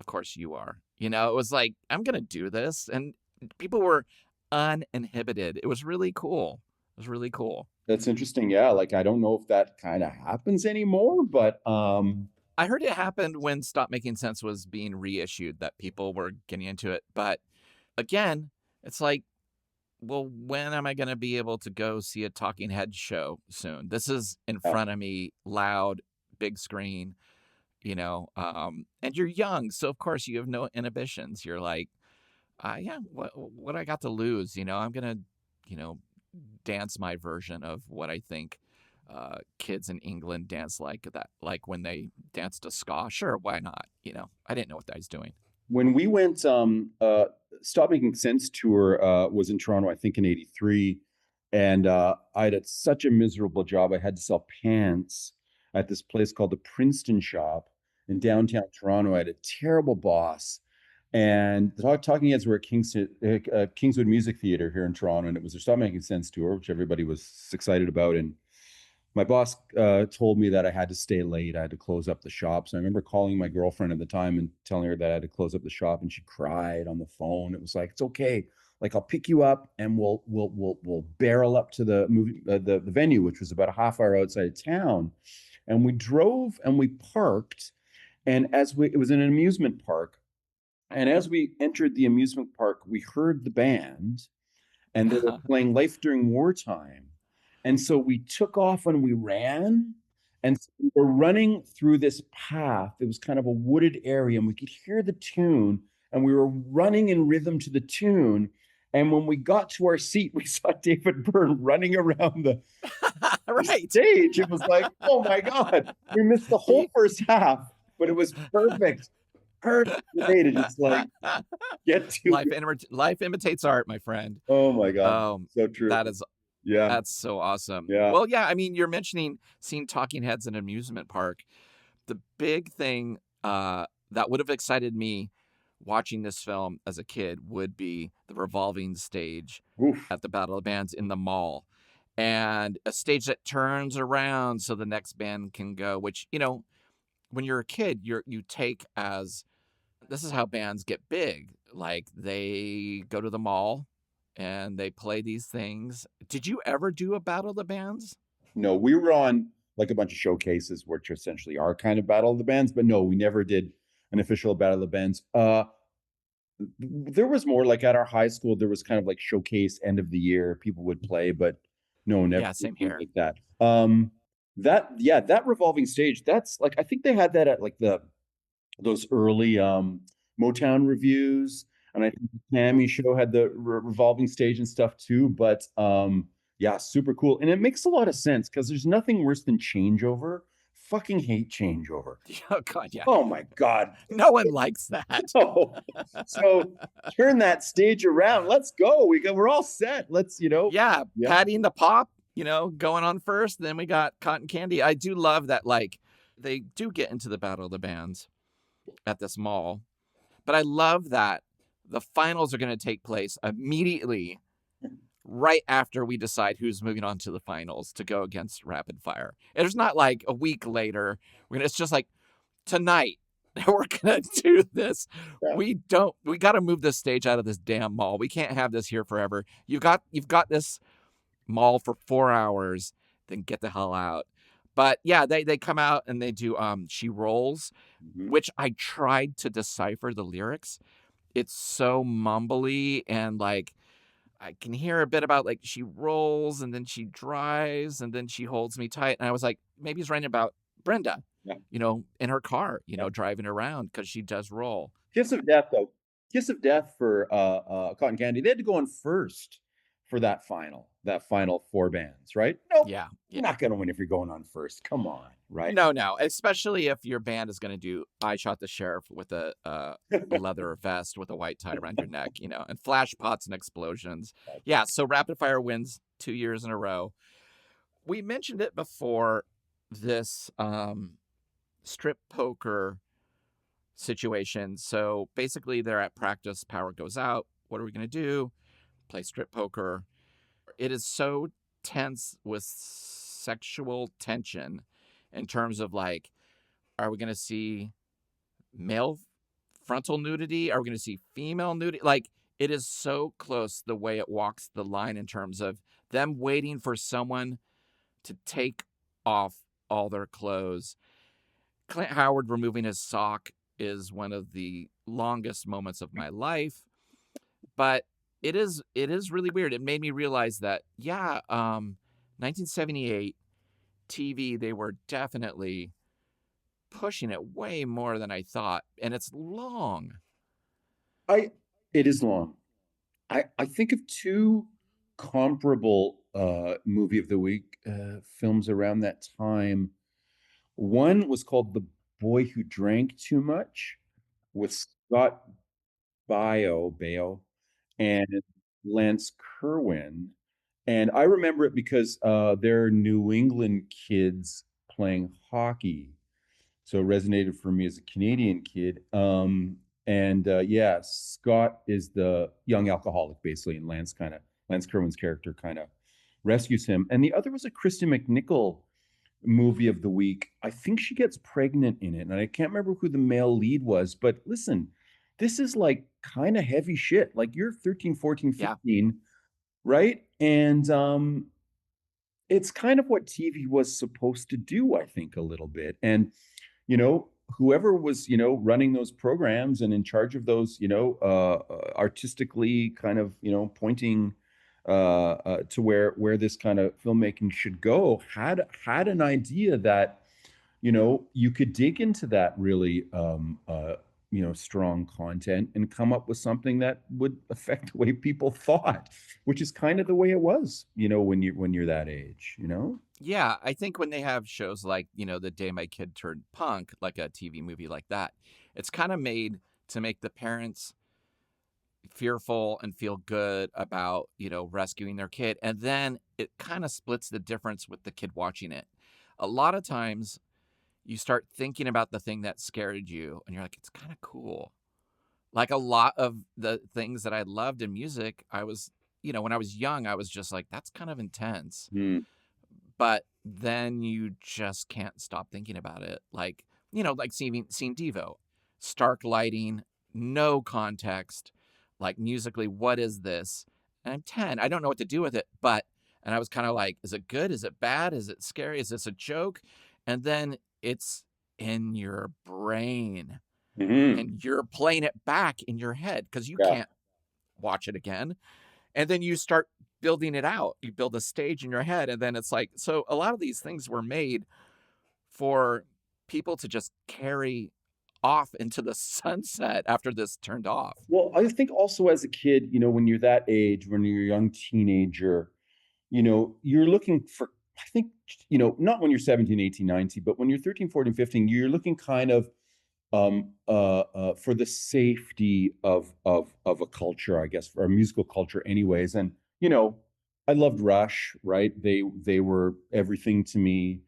of course, you are. You know, it was like, I'm going to do this. And people were uninhibited. It was really cool. It was really cool. That's interesting. Yeah, like I don't know if that kind of happens anymore, but I heard it happened when Stop Making Sense was being reissued, that people were getting into it. But again, it's like, well, when am I going to be able to go see a Talking Head show soon? This is in front of me, loud, big screen, you know, and you're young. So, of course, you have no inhibitions. You're like, yeah, what I got to lose? You know, I'm going to, you know, dance my version of what I think kids in England dance like that, like when they dance to ska. Sure, why not? You know, I didn't know what I was doing. When we went, Stop Making Sense tour was in Toronto, I think in '83, and I had such a miserable job. I had to sell pants at this place called the Princeton Shop in downtown Toronto. I had a terrible boss, and the Talking Heads were at Kingswood Music Theater here in Toronto, and it was a Stop Making Sense tour, which everybody was excited about. And my boss told me that I had to stay late. I had to close up the shop. So I remember calling my girlfriend at the time and telling her that I had to close up the shop, and she cried on the phone. It was like, it's okay. Like, I'll pick you up and we'll barrel up to the movie the venue, which was about a half hour outside of town. And we drove and we parked. And it was in an amusement park. And as we entered the amusement park, we heard the band, and they were playing Life During Wartime. And so we took off and we ran. And so we were running through this path. It was kind of a wooded area, and we could hear the tune. And we were running in rhythm to the tune. And when we got to our seat, we saw David Byrne running around the stage. It was like, oh my God, we missed the whole first half, but it was perfect. Perfect way to just like get to life imitates art, my friend. Oh my God. So true. That's so awesome. Yeah. Well, yeah, I mean, you're mentioning seeing Talking Heads in an amusement park. The big thing that would have excited me watching this film as a kid would be the revolving stage at the Battle of the Bands in the mall, and a stage that turns around so the next band can go, which, you know, when you're a kid, you take as this is how bands get big. Like, they go to the mall and they play these things. Did you ever do a Battle of the Bands? No, we were on like a bunch of showcases, which essentially are kind of Battle of the Bands, but no, we never did an official Battle of the Bands. There was more like at our high school, there was kind of like showcase end of the year, people would play, but no, never. Yeah, same here. Like that. That revolving stage, that's like, I think they had that at like those early Motown reviews. And I think the Tammy show had the revolving stage and stuff too. But yeah, super cool. And it makes a lot of sense because there's nothing worse than changeover. Fucking hate changeover. Oh God, yeah. Oh my God. No one likes that. No. So turn that stage around. Let's go. We're all set. Let's, you know. Yeah. Patty and the Pop, you know, going on first. Then we got Cottoncandy. I do love that, like, they do get into the Battle of the Bands at this mall. But I love that the finals are going to take place immediately right after we decide who's moving on to the finals to go against Rapid Fire. It's not like a week later. It's just like, tonight we're going to do this. Yeah. We got to move this stage out of this damn mall. We can't have this here forever. You've got this mall for 4 hours, then get the hell out. But yeah, they come out and they do She Rolls, which I tried to decipher the lyrics. It's so mumbly, and like I can hear a bit about like she rolls and then she drives and then she holds me tight. And I was like, maybe he's writing about Brenda, you know, in her car, you know, driving around, because she does roll. Kiss of Death, though. Kiss of Death for Cottoncandy. They had to go in first for that final 4 bands, right? No, yeah. You're not going to win if you're going on first. Come on, right? No, especially if your band is going to do I Shot the Sheriff with a leather vest with a white tie around your neck, you know, and flash pots and explosions. Yeah, so Rapid Fire wins 2 years in a row. We mentioned it before, this strip poker situation. So basically they're at practice, power goes out. What are we going to do? play strip poker. It is so tense with sexual tension in terms of like, are we going to see male frontal nudity? Are we going to see female nudity? Like, it is so close the way it walks the line in terms of them waiting for someone to take off all their clothes. Clint Howard removing his sock is one of the longest moments of my life, but it is really weird. It made me realize that 1978 TV, they were definitely pushing it way more than I thought, and it's long. It is long. I think of two comparable movie of the week films around that time. One was called The Boy Who Drank Too Much with Scott Baio and Lance Kerwin. And I remember it because they're New England kids playing hockey. So it resonated for me as a Canadian kid. Scott is the young alcoholic basically, and Lance Kerwin's character kind of rescues him. And the other was a Kristen McNichol movie of the week. I think she gets pregnant in it, and I can't remember who the male lead was, but listen, this is like kind of heavy shit. Like you're 13, 14, 15, right? And it's kind of what TV was supposed to do, I think, a little bit. And whoever was, running those programs and in charge of those, artistically kind of, pointing to where this kind of filmmaking should go, had an idea that, you could dig into that really, strong content and come up with something that would affect the way people thought, which is kind of the way it was, when you're that age, Yeah, I think when they have shows like, The Day My Kid Turned Punk, like a TV movie like that, it's kind of made to make the parents fearful and feel good about, rescuing their kid. And then it kind of splits the difference with the kid watching it. A lot of times you start thinking about the thing that scared you and you're like, it's kind of cool. Like a lot of the things that I loved in music, I was, when I was young, I was just like, that's kind of intense. But then you just can't stop thinking about it. Like, like seeing Devo, stark lighting, no context, like musically, what is this? And I'm 10. I don't know what to do with it. And I was kind of like, is it good? Is it bad? Is it scary? Is this a joke? And then it's in your brain and you're playing it back in your head because you can't watch it again. And then you start building it out. You build a stage in your head. And then it's like, so a lot of these things were made for people to just carry off into the sunset after this turned off. Well, I think also as a kid, when you're that age, when you're a young teenager, you're looking for, I think, not when you're 17, 18, 19, but when you're 13, 14, 15, you're looking kind of for the safety of a culture, I guess, for a musical culture anyways. And, I loved Rush, right? They were everything to me.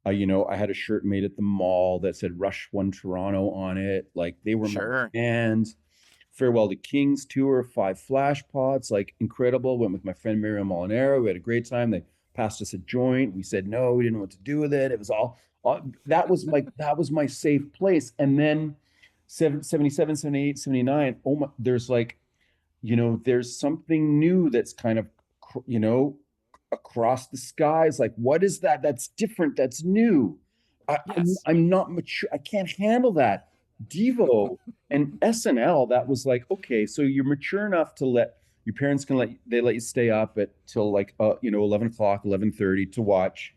I had a shirt made at the mall that said Rush Won Toronto on it. Like they were my band. Farewell to Kings tour, 5 Flash Pods, like incredible. Went with my friend Miriam Molinaro. We had a great time. They passed us a joint. We said no, we didn't know what to do with it. It was all that was my safe place. And then 77, 78, 79, oh my, there's like, there's something new that's kind of, across the skies. Like, what is that? That's different. That's new. I'm not mature. I can't handle that. Devo and SNL, that was like, okay, so you're mature enough to let your parents let you stay up till like 11 o'clock, 11:30 to watch.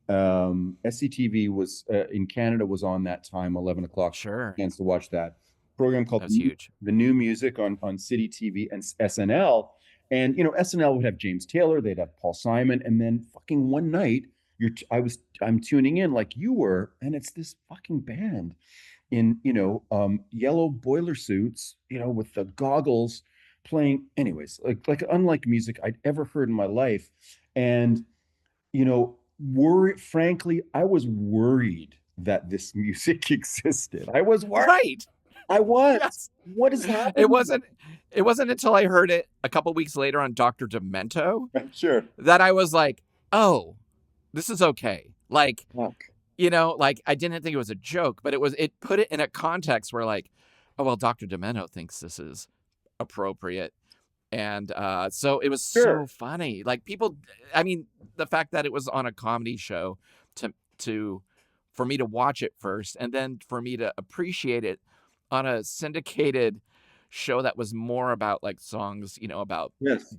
SCTV was in Canada was on that time, 11 o'clock. Sure. Chance to watch that program called huge. The New Music on City TV and SNL. And SNL would have James Taylor, they'd have Paul Simon, and then fucking one night I'm tuning in like you were, and it's this fucking band in yellow boiler suits, with the goggles playing. Anyways, like unlike music I'd ever heard in my life, and frankly, I was worried that this music existed. I was worried. Right. I was. Yes. What is happening? It wasn't until I heard it a couple weeks later on Dr. Demento Sure. that I was like, oh, this is okay. Like, Fuck. like I didn't think it was a joke, but it put it in a context where like, oh, well, Dr. Demento thinks this is appropriate. And so it was so funny. Like people, I mean, the fact that it was on a comedy show for me to watch it first and then for me to appreciate it on a syndicated show that was more about like songs, about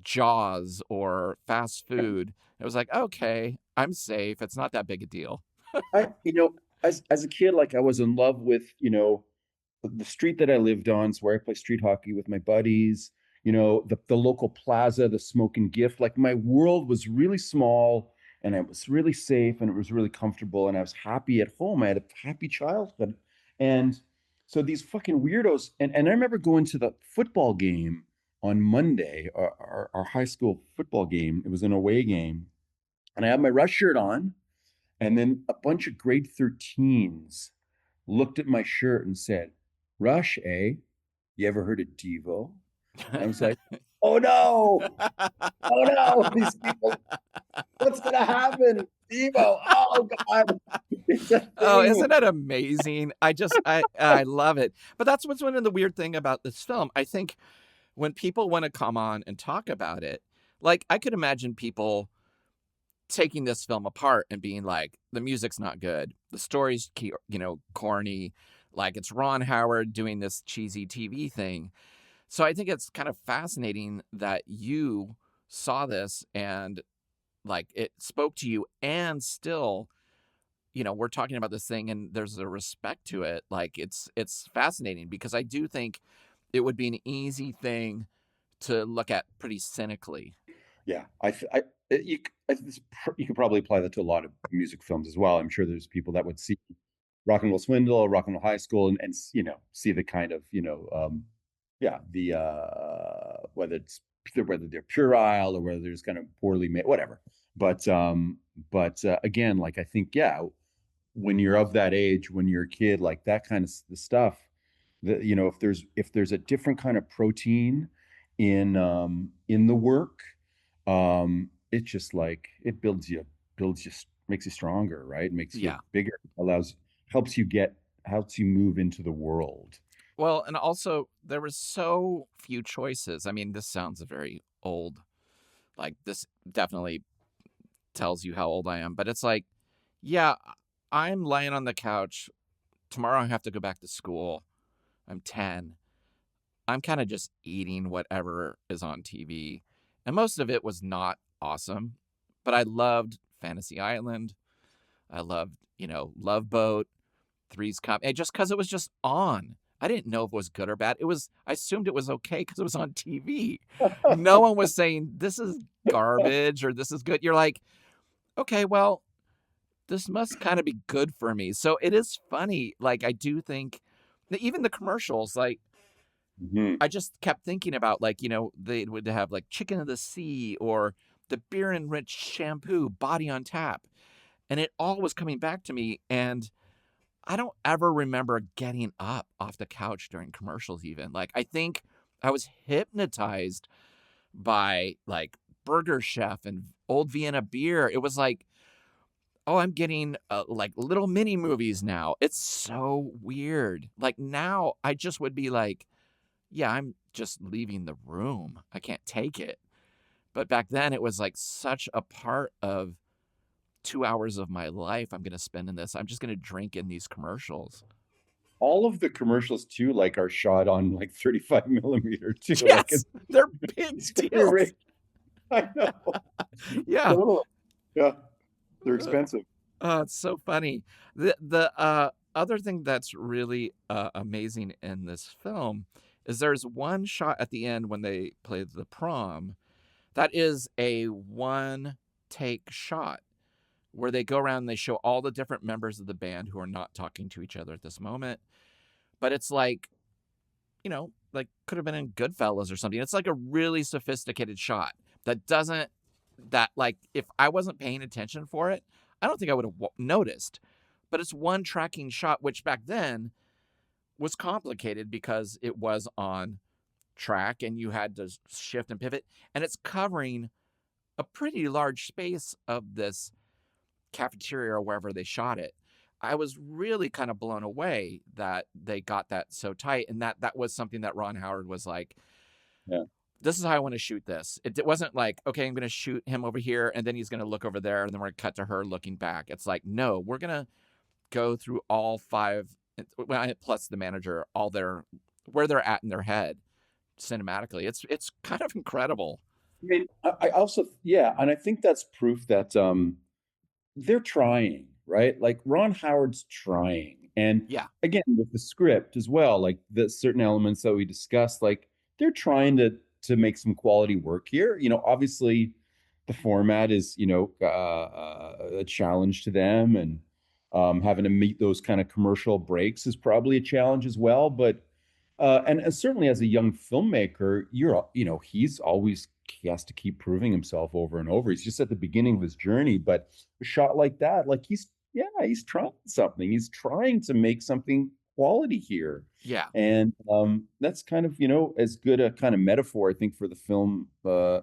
Jaws or fast food. It was like, okay, I'm safe. It's not that big a deal. As a kid, like I was in love with, the street that I lived on is where I play street hockey with my buddies, the local plaza, the Smoke and Gift. Like my world was really small and it was really safe and it was really comfortable and I was happy at home. I had a happy childhood. And so these fucking weirdos, and I remember going to the football game on Monday, our high school football game. It was an away game. And I had my Rush shirt on. And then a bunch of grade 13s looked at my shirt and said, Rush, eh? You ever heard of Devo? And I was like, oh no, these people, what's going to happen? Devo, oh God. Oh, isn't that amazing? I love it. But that's what's one of the weird thing about this film. I think when people want to come on and talk about it, like I could imagine people taking this film apart and being like, the music's not good. The story's, corny. Like it's Ron Howard doing this cheesy TV thing. So I think it's kind of fascinating that you saw this and like it spoke to you and still, we're talking about this thing and there's a respect to it. Like it's fascinating because I do think it would be an easy thing to look at pretty cynically. Yeah, you could probably apply that to a lot of music films as well. I'm sure there's people that would see Rock and Roll Swindle, Rock and Roll High School, and see the kind of whether they're puerile or whether there's kind of poorly made, whatever. But again, like I think when you're of that age, when you're a kid, like that kind of stuff, that if there's a different kind of protein in the work. It's just like it builds you, makes you stronger, right? Makes you bigger, helps you move into the world. Well, and also there was so few choices. I mean, this sounds very old. Like this definitely tells you how old I am, but it's like, yeah, I'm laying on the couch. Tomorrow I have to go back to school. I'm 10. I'm kind of just eating whatever is on TV. And most of it was not awesome, but I loved Fantasy Island. I loved, Love Boat, Three's Company, just because it was just on. I didn't know if it was good or bad. I assumed it was okay because it was on TV. No one was saying this is garbage or this is good. You're like, okay, well, this must kind of be good for me. So it is funny. Like, I do think that even the commercials, like, I just kept thinking about like, they would have like Chicken of the Sea or the Beer Enriched shampoo, Body on Tap. And it all was coming back to me. And I don't ever remember getting up off the couch during commercials even. Like, I think I was hypnotized by like Burger Chef and Old Vienna beer. It was like, oh, I'm getting like little mini movies now. It's so weird. Like now I just would be like, yeah, I'm just leaving the room. I can't take it. But back then it was like such a part of 2 hours of my life I'm going to spend in this. I'm just going to drink in these commercials. All of the commercials too, like are shot on like 35 millimeter too. Yes, like they're big deals. I know. Yeah. Totally. Yeah. They're expensive. It's so funny. The other thing that's really amazing in this film is there's one shot at the end when they play the prom that is a one take shot where they go around and they show all the different members of the band who are not talking to each other at this moment. But it's like, like could have been in Goodfellas or something. It's like a really sophisticated shot that like if I wasn't paying attention for it, I don't think I would have noticed. But it's one tracking shot, which back then was complicated because it was on track and you had to shift and pivot, and it's covering a pretty large space of this cafeteria or wherever they shot it. I was really kind of blown away that they got that so tight, and that was something that Ron Howard was like, Yeah. this is how I want to shoot this. It wasn't like, okay, I'm going to shoot him over here and then he's going to look over there and then we're going to cut to her looking back. It's like, no, we're going to go through all five, plus the manager, all where they're at in their head cinematically. It's kind of incredible. I mean, I also, yeah, and I think that's proof that they're trying, right? Like Ron Howard's trying. And Yeah. again, with the script as well, like the certain elements that we discussed, like they're trying to make some quality work here. You know, obviously the format is, a challenge to them, and having to meet those kind of commercial breaks is probably a challenge as well. But and certainly as a young filmmaker, he has to keep proving himself over and over. He's just at the beginning of his journey, but a shot like that, like he's trying something. He's trying to make something quality here. Yeah. And that's kind of, as good a kind of metaphor, I think, for the film, on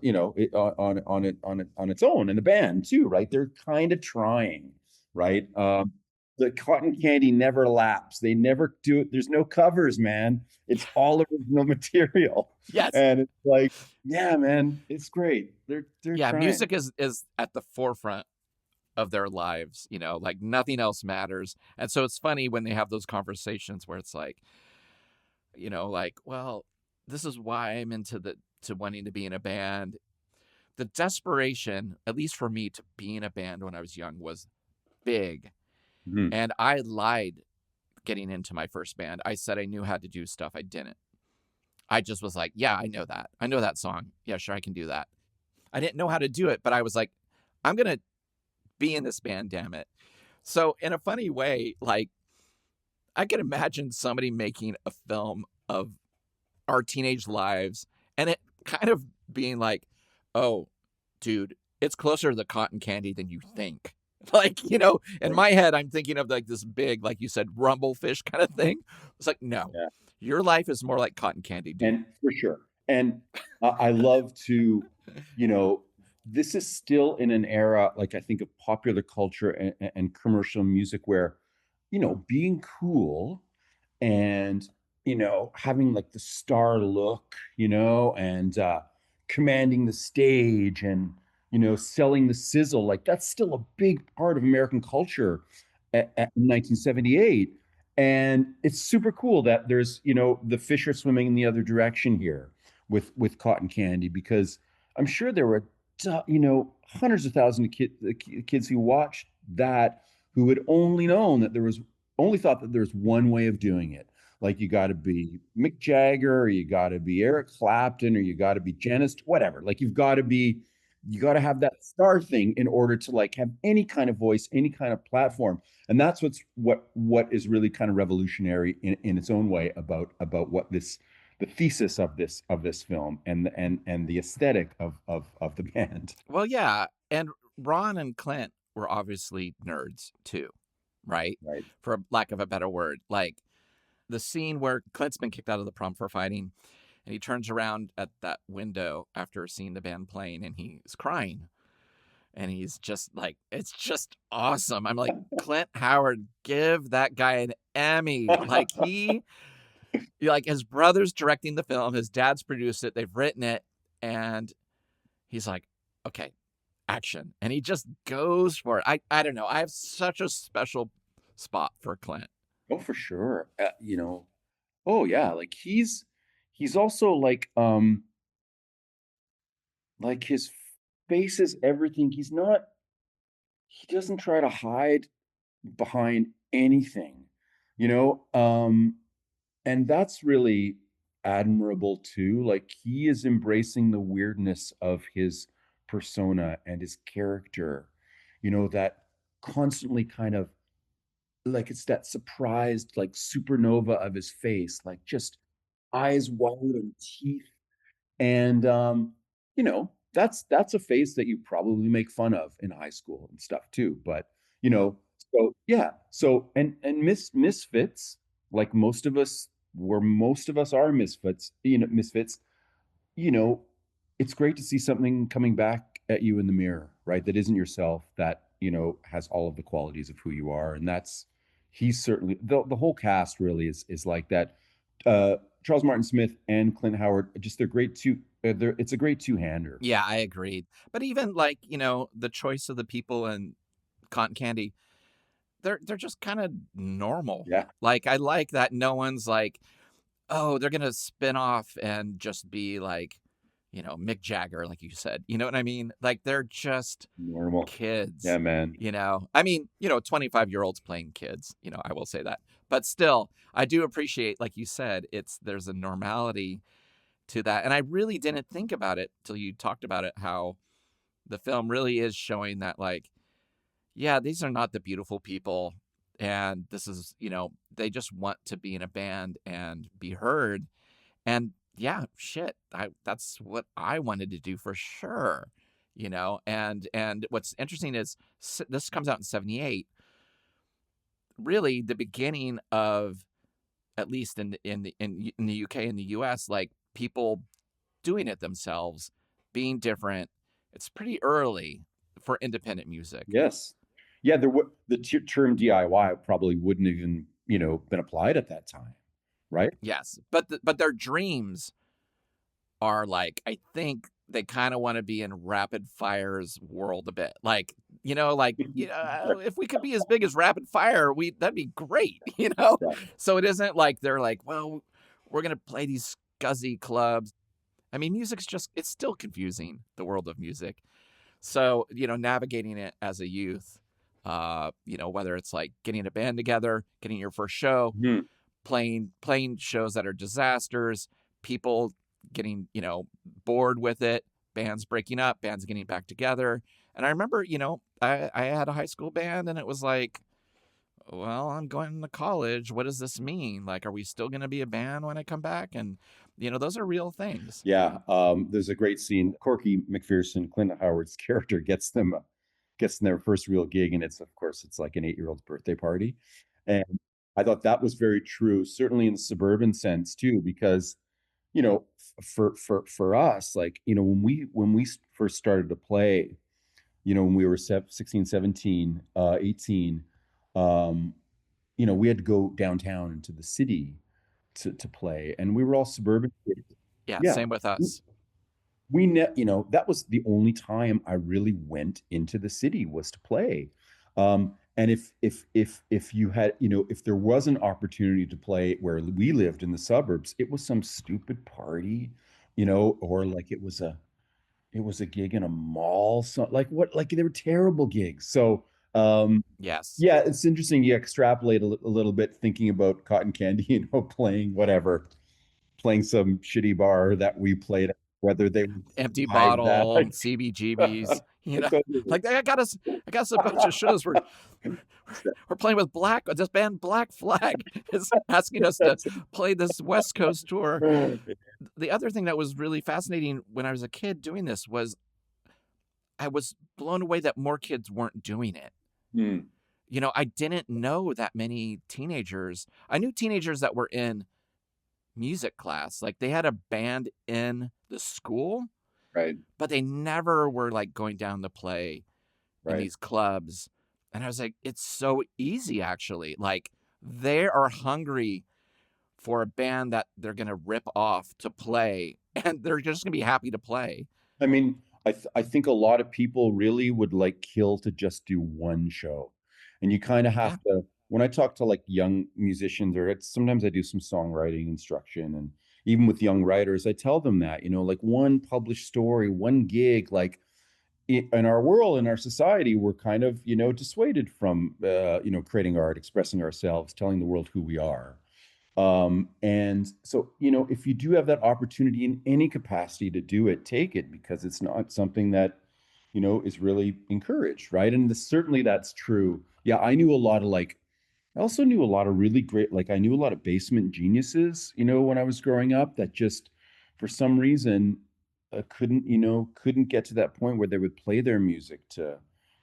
its own, and the band too, right? They're kind of trying, right? The cotton candy never laps. They never do it. There's no covers, man. It's all original material. Yes. And it's like, yeah, man, it's great. They're yeah, trying. music is at the forefront of their lives, like nothing else matters. And so it's funny when they have those conversations where it's like, like, well, this is why I'm to wanting to be in a band. The desperation, at least for me, to be in a band when I was young was big. Mhm. And I lied getting into my first band. I said I knew how to do stuff. I didn't. I just was like, yeah, I know that. I know that song. Yeah, sure, I can do that. I didn't know how to do it, but I was like, I'm going to be in this band, damn it. So in a funny way, like, I can imagine somebody making a film of our teenage lives and it kind of being like, oh, dude, it's closer to the cotton candy than you think. Like, in my head, I'm thinking of like this big, like you said, rumblefish kind of thing. It's like, no, Yeah. your life is more like cotton candy, dude. And for sure. And I love to, this is still in an era, like I think, of popular culture and commercial music where, being cool and, having like the star look, and commanding the stage and, selling the sizzle, like that's still a big part of American culture at 1978. And it's super cool that there's, the fish are swimming in the other direction here with cotton candy, because I'm sure there were, hundreds of thousands of kids who watched that, who had only thought that there's one way of doing it. Like you got to be Mick Jagger, or you got to be Eric Clapton, or you got to be Janis, whatever. Like you got to have that star thing in order to like have any kind of voice, any kind of platform. And that's what is really kind of revolutionary in its own way about what the thesis of this film and the aesthetic of the band. Well, yeah. And Ron and Clint were obviously nerds too, right? Right. For lack of a better word. Like the scene where Clint's been kicked out of the prom for fighting, and he turns around at that window after seeing the band playing and he's crying. And he's just like, it's just awesome. I'm like, Clint Howard, give that guy an Emmy. Like his brother's directing the film, his dad's produced it, they've written it, and he's like, okay, action. And he just goes for it. I don't know. I have such a special spot for Clint. Oh, for sure. Oh yeah, like he's also like his face is everything. He doesn't try to hide behind anything, you know? And that's really admirable too. Like he is embracing the weirdness of his persona and his character, that constantly kind of, like, it's that surprised like supernova of his face, like just eyes wide and teeth. And that's a face that you probably make fun of in high school and stuff too. But so yeah, so and Misfits, like most of us, where most of us are misfits, you know, it's great to see something coming back at you in the mirror, right? That isn't yourself, that, has all of the qualities of who you are. And that's, he's certainly, the whole cast really is like that. Charles Martin Smith and Clint Howard, just they're great it's a great two-hander. Yeah, I agreed. But even like, the choice of the people in Cotton Candy, they're just kind of normal. Yeah. Like I like that no one's like, oh, they're gonna spin off and just be like, Mick Jagger, like you said. You know what I mean? Like they're just Normal. kids. Yeah, man. I mean, 25-year-olds playing kids. I will say that. But still, I do appreciate, like you said, there's a normality to that, and I really didn't think about it till you talked about it. How the film really is showing that, like, yeah, these are not the beautiful people, and this is, they just want to be in a band and be heard. And yeah, shit, that's what I wanted to do for sure. And what's interesting is this comes out in 78. Really, the beginning of, at least in the UK and the US, like people doing it themselves, being different. It's pretty early for independent music. Yes. Yeah, the term DIY probably wouldn't even, been applied at that time, right? Yes, but their dreams are like, I think they kind of want to be in Rapid Fire's world a bit. Like, if we could be as big as Rapid Fire, that'd be great, Yeah. So it isn't like they're like, well, we're gonna play these scuzzy clubs. I mean, it's still confusing, the world of music. So, navigating it as a youth, whether it's like getting a band together, getting your first show, Mhm. playing shows that are disasters, people getting, bored with it, bands breaking up, bands getting back together. And I remember, I had a high school band, and it was like, well, I'm going to college. What does this mean? Like, are we still going to be a band when I come back? And, those are real things. Yeah. There's a great scene. Corky McPherson, Clint Howard's character, gets their first real gig, and it's like an 8-year-old's birthday party. And I thought that was very true, certainly in the suburban sense too, because for us, like, when we first started to play, when we were 16, 17, 18, um, we had to go downtown into the city to play, and we were all suburban kids. Yeah, Yeah. same with us. That was the only time I really went into the city, was to play. And if you had, if there was an opportunity to play where we lived in the suburbs, it was some stupid party, or like it was a gig in a mall. So like they were terrible gigs. So Yes. yeah, it's interesting. You extrapolate a little bit, thinking about Cotton Candy, playing some shitty bar that we played at, whether they would Empty survive that. bottle, CBGBs, Totally. like I got us a bunch of shows where we're playing with this band Black Flag is asking us to play this West Coast tour. The other thing that was really fascinating when I was a kid doing this was I was blown away that more kids weren't doing it. Hmm. I didn't know that many teenagers. I knew teenagers that were in music class. Like they had a band in the school, Right, but they never were like going down to play in right. these clubs. And I was like, it's so easy actually. Like they are hungry for a band that they're going to rip off to play, and they're just going to be happy to play. I mean, I think a lot of people really would like kill to just do one show. And you kind of Yeah. have to, when I talk to like young musicians, or sometimes I do some songwriting instruction, and even with young writers, I tell them that, like one published story, one gig, like in our world, in our society, we're kind of, dissuaded from, creating art, expressing ourselves, telling the world who we are. And so, if you do have that opportunity in any capacity to do it, take it, because it's not something that, is really encouraged, right? And certainly that's true. Yeah, I also knew a lot of really great, like I knew a lot of basement geniuses, when I was growing up, that just, for some reason, couldn't get to that point where they would play their music to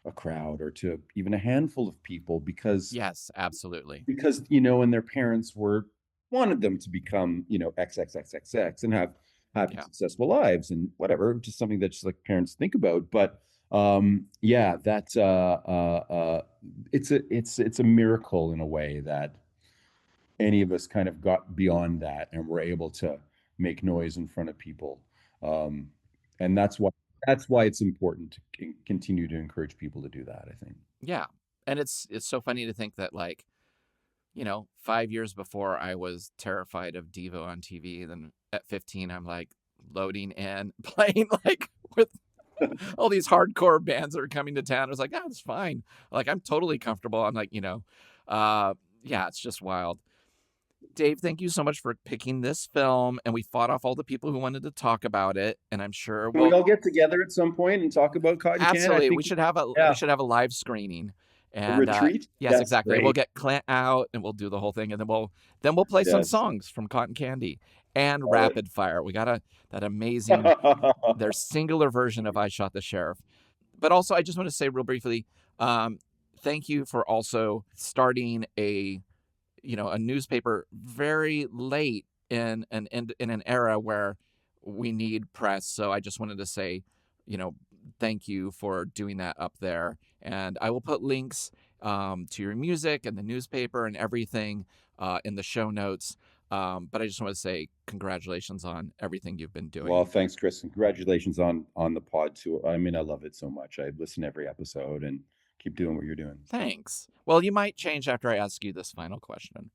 a crowd or to even a handful of people Yes, absolutely. because and their parents wanted them to become XXXXX and have happy, Yeah. successful lives and whatever, just something that just like parents think about. But yeah, that's it's a miracle in a way that any of us kind of got beyond that and were able to make noise in front of people. Um, and that's why it's important to continue to encourage people to do that, I think. Yeah. And it's so funny to think that, like, 5 years before I was terrified of Devo on TV, then at 15 I'm like loading in, playing like with all these hardcore bands that are coming to town. I was like, it's fine. Like, I'm totally comfortable. I'm like, yeah, it's just wild. Dave, thank you so much for picking this film, and we fought off all the people who wanted to talk about it, and I'm sure Can we all get together at some point and talk about Cotton Can? Absolutely. I think We should have a live screening. a And retreat. yes, That's exactly. great. We'll get Clint out and we'll do the whole thing, and then we'll play some Yes. songs from Cottoncandy and Love Rapid Fire. We got that amazing their singular version of I Shot the Sheriff. But also, I just want to say real briefly, thank you for also starting a newspaper very late in an era where we need press. So I just wanted to say, thank you for doing that up there. And I will put links to your music and the newspaper and everything in the show notes. But I just want to say congratulations on everything you've been doing. Well, thanks, Chris. And congratulations on the pod too. I mean, I love it so much. I listen to every episode and keep doing what you're doing. Thanks. Well, you might change after I ask you this final question.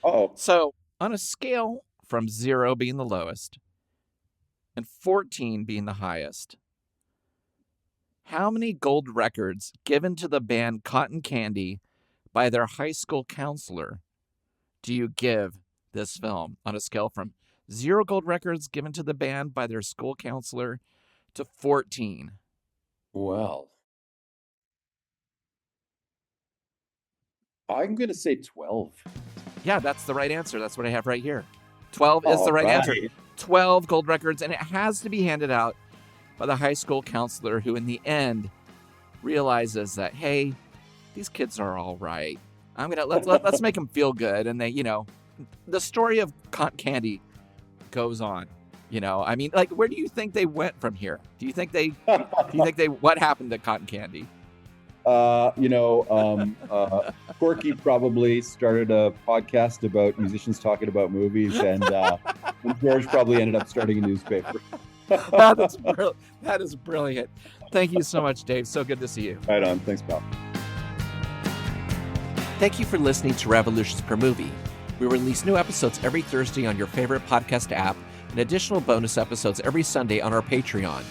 Oh. So on a scale from 0 being the lowest and 14 being the highest, how many gold records given to the band Cottoncandy by their high school counselor do you give this film on a scale from 0 gold records given to the band by their school counselor to 14? Well, I'm going to say 12. Yeah, that's the right answer. That's what I have right here. 12 is the right answer. 12 gold records, and it has to be handed out by the high school counselor, who in the end realizes that, hey, these kids are all right. Let's make them feel good. And they, the story of Cottoncandy goes on. I mean, like, where do you think they went from here? What happened to Cottoncandy? Corky probably started a podcast about musicians talking about movies, and George probably ended up starting a newspaper. That is brilliant. Thank you so much, Dave. So good to see you. Right on. Thanks, pal. Thank you for listening to Revolutions Per Movie. We release new episodes every Thursday on your favorite podcast app and additional bonus episodes every Sunday on our Patreon.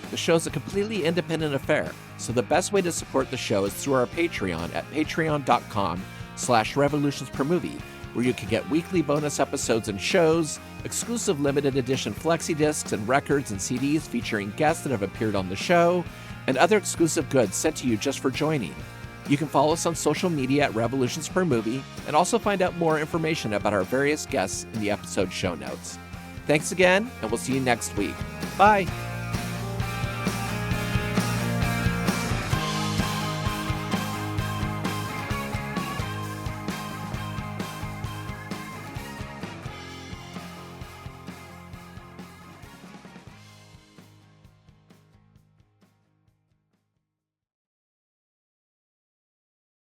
The show is a completely independent affair, so the best way to support the show is through our Patreon at patreon.com/revolutionspermovie, where you can get weekly bonus episodes and shows, exclusive limited edition flexi discs and records and CDs featuring guests that have appeared on the show, and other exclusive goods sent to you just for joining. You can follow us on social media at Revolutions Per Movie, and also find out more information about our various guests in the episode show notes. Thanks again, and we'll see you next week. Bye!